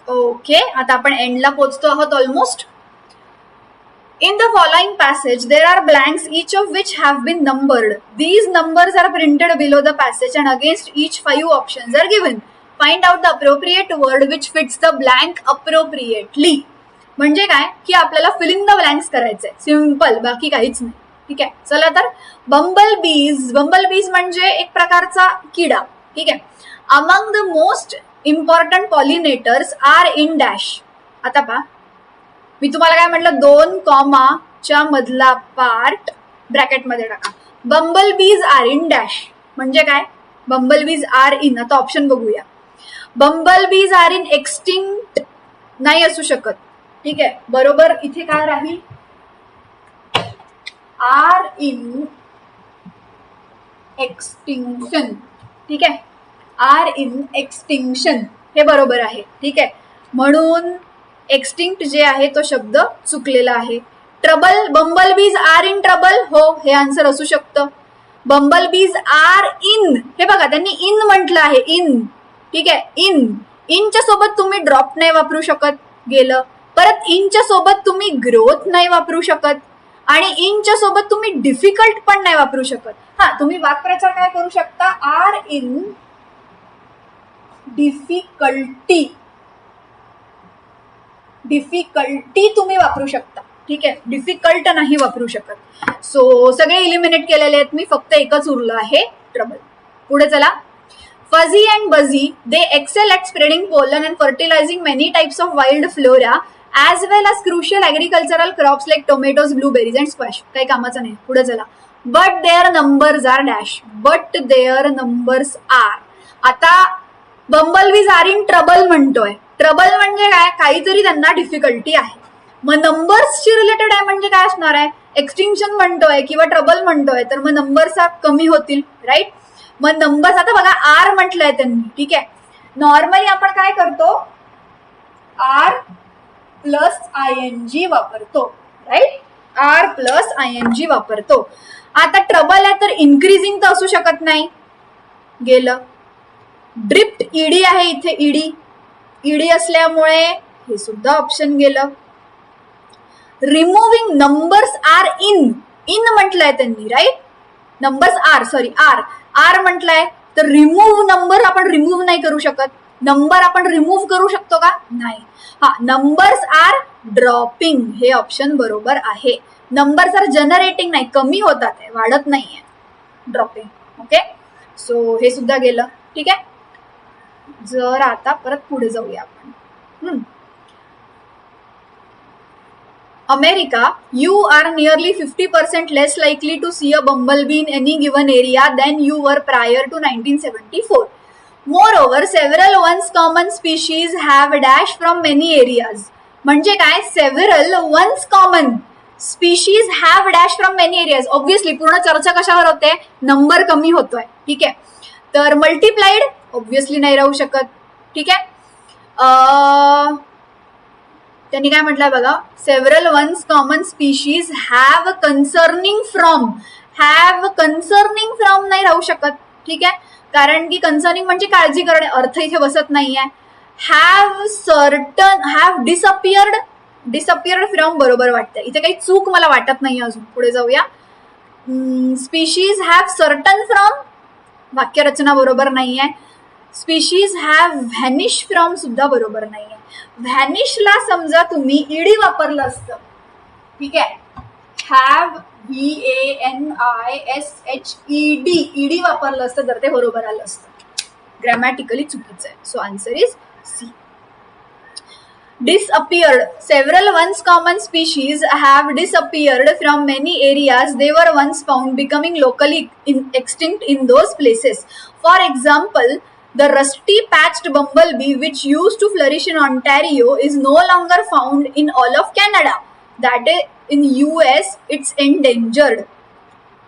ओके, आता आपण एंडला पोहोचतो आहोत almost. In the following passage, there are blanks, each of which have been numbered. These numbers are printed below the passage and against each 5 options are given. Find out the appropriate word which fits the blank appropriately. म्हणजे काय की आपल्याला filling the blanks करायचंय, simple, बाकी काहीच नाही. ठीक आहे, चला तर बंबल बीज. बंबल बीज म्हणजे एक प्रकारचा किडा. ठीक आहे. Among the most important pollinators are in dash. आता पहा, मी तुम्हाला काय म्हटलं, 2 कॉमाच्या मधला पार्ट ब्रॅकेटमध्ये टाका. Bumble bees are in dash म्हणजे काय, बंबल बीज आर इन. आता ऑप्शन बघूया. Bumble bees are in extinct नाही असू शकत. ठीक आहे, बरोबर इथे काय राहील, आर इन एक्सटिंक्शन. ठीक आहे, आर इन एक्सटिंक्शन हे बरोबर आहे. ठीक आहे, म्हणून एक्सटिंक्ट जे आहे तो शब्द चुकलेला आहे. Trouble, Bumble bees are in trouble, हो हे आन्सर असू शकतं. बंबल बीज आर इन, हे बघा त्यांनी इन म्हटलं आहे, इन. ठीक आहे, इन. इनच्या सोबत तुम्ही ड्रॉप नाही वापरू शकत, गेलं. परत इनच्या सोबत तुम्ही ग्रोथ नाही वापरू शकत आणि इनच्या सोबत तुम्ही डिफिकल्ट पण नाही वापरू शकत. हा, तुम्ही वाक्प्रचार काय करू शकता, आर इन डिफिकल्टी. डिफिकल्टी तुम्ही वापरू शकता. ठीक आहे, डिफिकल्ट नाही वापरू शकत. सो सगळे इलिमिनेट केलेले आहेत मी, फक्त एकच उरलं आहे, ट्रबल. पुढे चला. Fuzzy and buzzy they excel at spreading pollen and fertilising many types of wild flora as well as crucial agricultural crops like tomatoes, blueberries and squash. काही कामाचं नाही. पुढे चला. But their numbers are dash. But their numbers are. आता bumble bees are in trouble म्हणतोय. Trouble म्हणजे काय, काहीतरी त्यांना डिफिकल्टी आहे. मग नंबर्सची रिलेटेड आहे म्हणजे काय असणार आहे, एक्सटिंक्शन म्हणतोय किंवा ट्रबल म्हणतोय, तर मग नंबर्स कमी होतील, राईट. मग नंबर्स, आता बघा आर म्हटलंय त्यांनी. ठीक आहे, नॉर्मली आपण काय करतो, आर प्लस ING वापरतो, राईट. आर प्लस ING वापरतो. आता ट्रबल आहे तर इन्क्रीजिंग तर असू शकत नाही, गेलं. ड्रिफ्ट ईडी आहे इथे, ईडी. ईडी असल्यामुळे हे सुद्धा ऑप्शन गेलं. Removing numbers are in. In म्हटलंय त्यांनी, right. Numbers are, sorry are, are म्हटलंय तर रिमूव्ह नंबर आपण रिमूव्ह नाही करू शकत. नंबर आपण रिमूव्ह करू शकतो का, नाही. हा, नंबर्स आर ड्रॉपिंग हे ऑप्शन बरोबर आहे. नंबर्स आर जनरेटिंग नाही, कमी होतात, वाढत नाहीये, ड्रॉपिंग. ओके, सो हे सुद्धा गेलं. ठीक आहे, जर आता परत पुढे जाऊया आपण. America, you are nearly 50% less likely to see a bumblebee in any given area than you were prior to 1974. Moreover, several once common species have dashed from many areas. म्हणजे काय, several once common species have dashed from many areas. Obviously, पूर्ण चर्चा कशावर होते, number कमी होतोय. ठीक आहे, तर मल्टिप्लाइड ऑब्विसली नाही राहू शकत. ठीक आहे, त्यांनी काय म्हटलंय बघा, several ones common species have concerning from. Have concerning from नाही राहू शकत. ठीक आहे, कारण की कन्सर्निंग म्हणजे काळजी करणे, अर्थ इथे बसत नाहीये. Have certain, have disappeared. Disappeared from बरोबर वाटतंय, इथे काही चूक मला वाटत नाही अजून. पुढे जाऊया. स्पीशीज हॅव सर्टन फ्रॉम, वाक्यरचना बरोबर नाहीये. स्पीशीज हॅव व्हॅनिश फ्रॉम सुद्धा बरोबर नाहीये. व्हॅनिशला समजा तुम्ही ईडी वापरलं असतं. ठीक आहे, हॅव VANISHED ईडी वापरलं असतं तर ते बरोबर आलं असतं. ग्रॅमॅटिकली चुकीचं आहे. So answer is C. Disappeared. Several once common species have disappeared from many areas they were once found, becoming locally extinct in those places. For example, the rusty-patched bumblebee, which used to flourish in Ontario, is no longer found in all of Canada. That is, in US, it's endangered.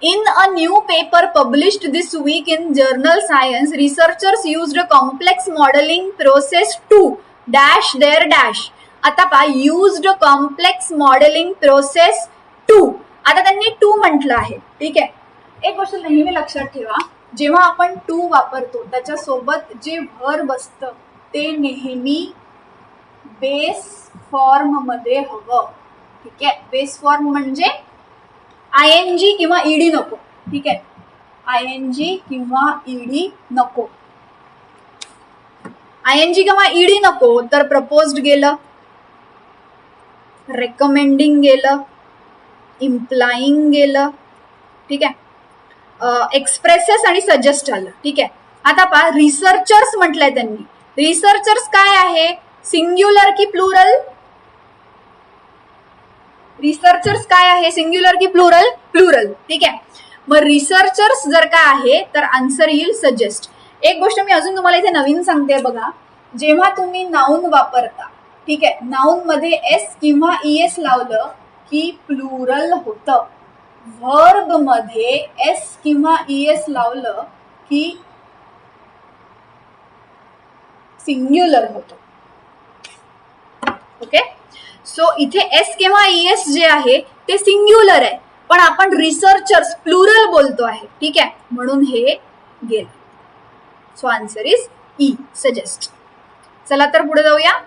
In a new paper published this week in journal Science, researchers used a complex modeling process to dash their dash. आता पहा, used complex modeling process to. आता त्यांनी to म्हटलं आहे. ठीक आहे, एक गोष्ट नेहमी लक्षात ठेवा, जेव्हा आपण टू वापरतो त्याच्यासोबत जे व्हर्ब असतं ते नेहमी बेस फॉर्म मध्ये हवं. ठीक आहे, बेस फॉर्म म्हणजे ING किंवा ईडी नको. ठीक आहे, ING किंवा ईडी नको. आयएनजी किंवा ईडी नको तर प्रपोज्ड गेलं, रेकमेंडिंग गेलं, इम्प्लाइंग गेलं, ठीक आहे, एक्सप्रेसेस आणि सजेस्ट आलं, ठीक आहे. आता पहा रिसर्चर्स म्हटलंय त्यांनी. रिसर्चर्स काय आहे, सिंग्युलर की प्लुरल? रिसर्चर्स काय आहे, सिंग्युलर की प्लुरल? प्लुरल, ठीक आहे. मग रिसर्चर्स जर का आहे तर आन्सर येईल सजेस्ट. एक गोष्ट मी अजून तुम्हाला इथे नवीन सांगते बघा, जेव्हा तुम्ही नाऊन वापरता, ठीक आहे, नाऊन मध्ये एस किंवा ईएस लावलं की प्लुरल होतं. व्हर्ब मध्ये एस किंवा ईएस लावलं की सिंग्युलर होतं. ओके, सो इथे एस किंवा ईएस जे आहे ते सिंग्युलर आहे, पण आपण रिसर्चर्स प्लुरल बोलतो आहे, ठीक आहे, म्हणून हे गेलं. So answer is E, suggest. चला तर पुढे जाऊया.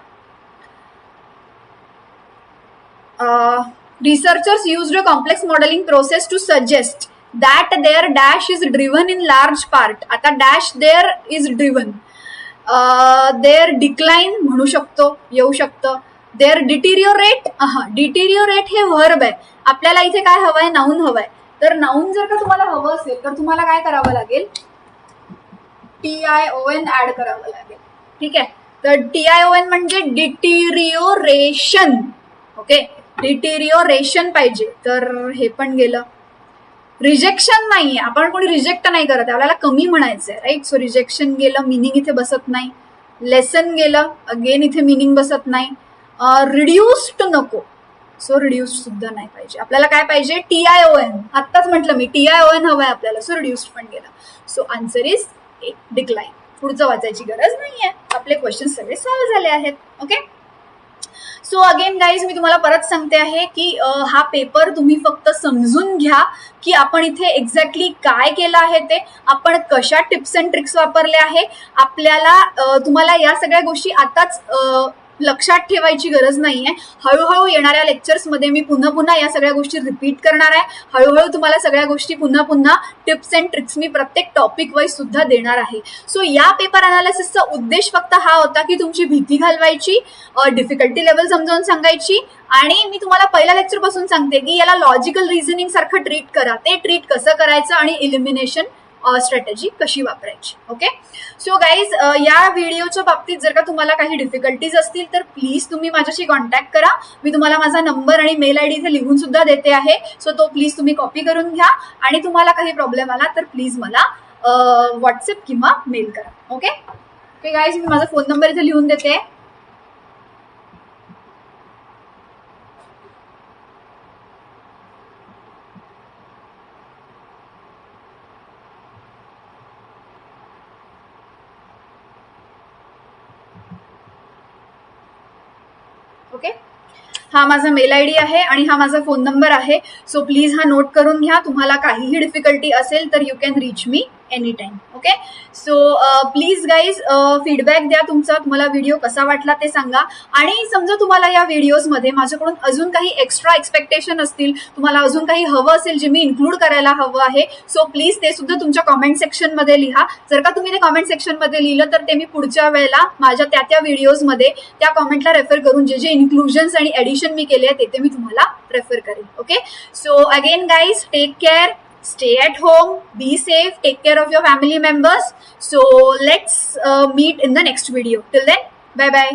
Researchers used a complex modeling process to suggest that their dash is driven in large part. आता dash there is driven. Their decline म्हणू शकतो, येऊ शकतं. Their deteriorate, deteriorate हे verb आहे. आपल्याला इथे काय हवंय, नाऊन हवंय. तर नाऊन जर का तुम्हाला हवं असेल तर तुम्हाला काय करावं लागेल, TION ऍड करावं लागेल, ठीक आहे. तर TION म्हणजे डिटिरिओरेशन. ओके, डिटिरिओरेशन पाहिजे, तर हे पण गेलं. रिजेक्शन नाहीये, आपण कोणी रिजेक्ट नाही करत, आपल्याला कमी म्हणायचंय, राईट. सो रिजेक्शन गेलं, मिनिंग इथे बसत नाही. लेसन गेलं, अगेन इथे मिनिंग बसत नाही. रिड्युस्ड नको, सो रिड्युस्ड सुद्धा नाही पाहिजे. आपल्याला काय पाहिजे, TION. आत्ताच म्हटलं मी TION हवंय आपल्याला, सो रिड्युस्ड पण गेलं. So answer is A, decline. पुढचं वाचायची गरज नाहीये, आपले क्वेश्चन सगळे सॉल्व्ह झाले आहेत. ओके, सो अगेन गाईज मी तुम्हाला परत सांगते आहे की हा पेपर तुम्ही फक्त समजून घ्या की आपण इथे एक्झॅक्टली काय केलं आहे, ते आपण कशा टिप्स अँड ट्रिक्स वापरले आहे. आपल्याला तुम्हाला या सगळ्या गोष्टी आताच लक्षात ठेवायची गरज नाहीये. हळूहळू येणाऱ्या लेक्चर्समध्ये मी पुन्हा पुन्हा या सगळ्या गोष्टी रिपीट करणार आहे. हळूहळू तुम्हाला सगळ्या गोष्टी पुन्हा पुन्हा टिप्स अँड ट्रिक्स मी प्रत्येक टॉपिक वाईज सुद्धा देणार आहे. सो या पेपर अनालिसिसचा उद्देश फक्त हा होता की तुमची भीती घालवायची, डिफिकल्टी लेवल समजावून सांगायची, आणि मी तुम्हाला पहिल्या लेक्चर पासून सांगते की याला लॉजिकल रिझनिंग सारखं ट्रीट करा. ते ट्रीट कसं करायचं आणि इलिमिनेशन स्ट्रॅटेजी कशी वापरायची. ओके, सो गाईज या व्हिडिओच्या बाबतीत जर का तुम्हाला काही डिफिकल्टीज असतील तर प्लीज तुम्ही माझ्याशी कॉन्टॅक्ट करा. मी तुम्हाला माझा नंबर आणि मेल आयडी इथे लिहून सुद्धा देते आहे. सो तो प्लीज तुम्ही कॉपी करून घ्या, आणि तुम्हाला काही प्रॉब्लेम आला तर प्लीज मला व्हॉट्सअप किंवा मेल करा. ओके ओके गाईज, मी माझा फोन नंबर इथे लिहून देते. ओके, हा माझा मेल आयडी आहे आणि हा माझा फोन नंबर आहे. सो प्लीज हा नोट करून घ्या. तुम्हाला काहीही डिफिकल्टी असेल तर you can reach me any time. Okay, so please guys feedback द्या तुमचा, तुम्हाला व्हिडिओ कसा वाटला ते सांगा. आणि समजा तुम्हाला या व्हिडिओजमध्ये माझ्याकडून अजून काही एक्स्ट्रा एक्सपेक्टेशन असतील, तुम्हाला अजून काही हवं असेल जे मी इन्क्लूड करायला हवं आहे, सो प्लीज ते सुद्धा तुमच्या कॉमेंट सेक्शनमध्ये लिहा. जर का तुम्ही ते कॉमेंट सेक्शनमध्ये लिहिलं तर ते मी पुढच्या वेळेला माझ्या त्या व्हिडिओजमध्ये त्या कॉमेंटला रेफर करून जे इन्क्लुजन्स आणि ॲडिशन मी केले आहे ते मी तुम्हाला रेफर करेन. Okay, so again guys, take care, stay at home, be safe, take care of your family members. So let's meet in the next video. Till then, bye bye.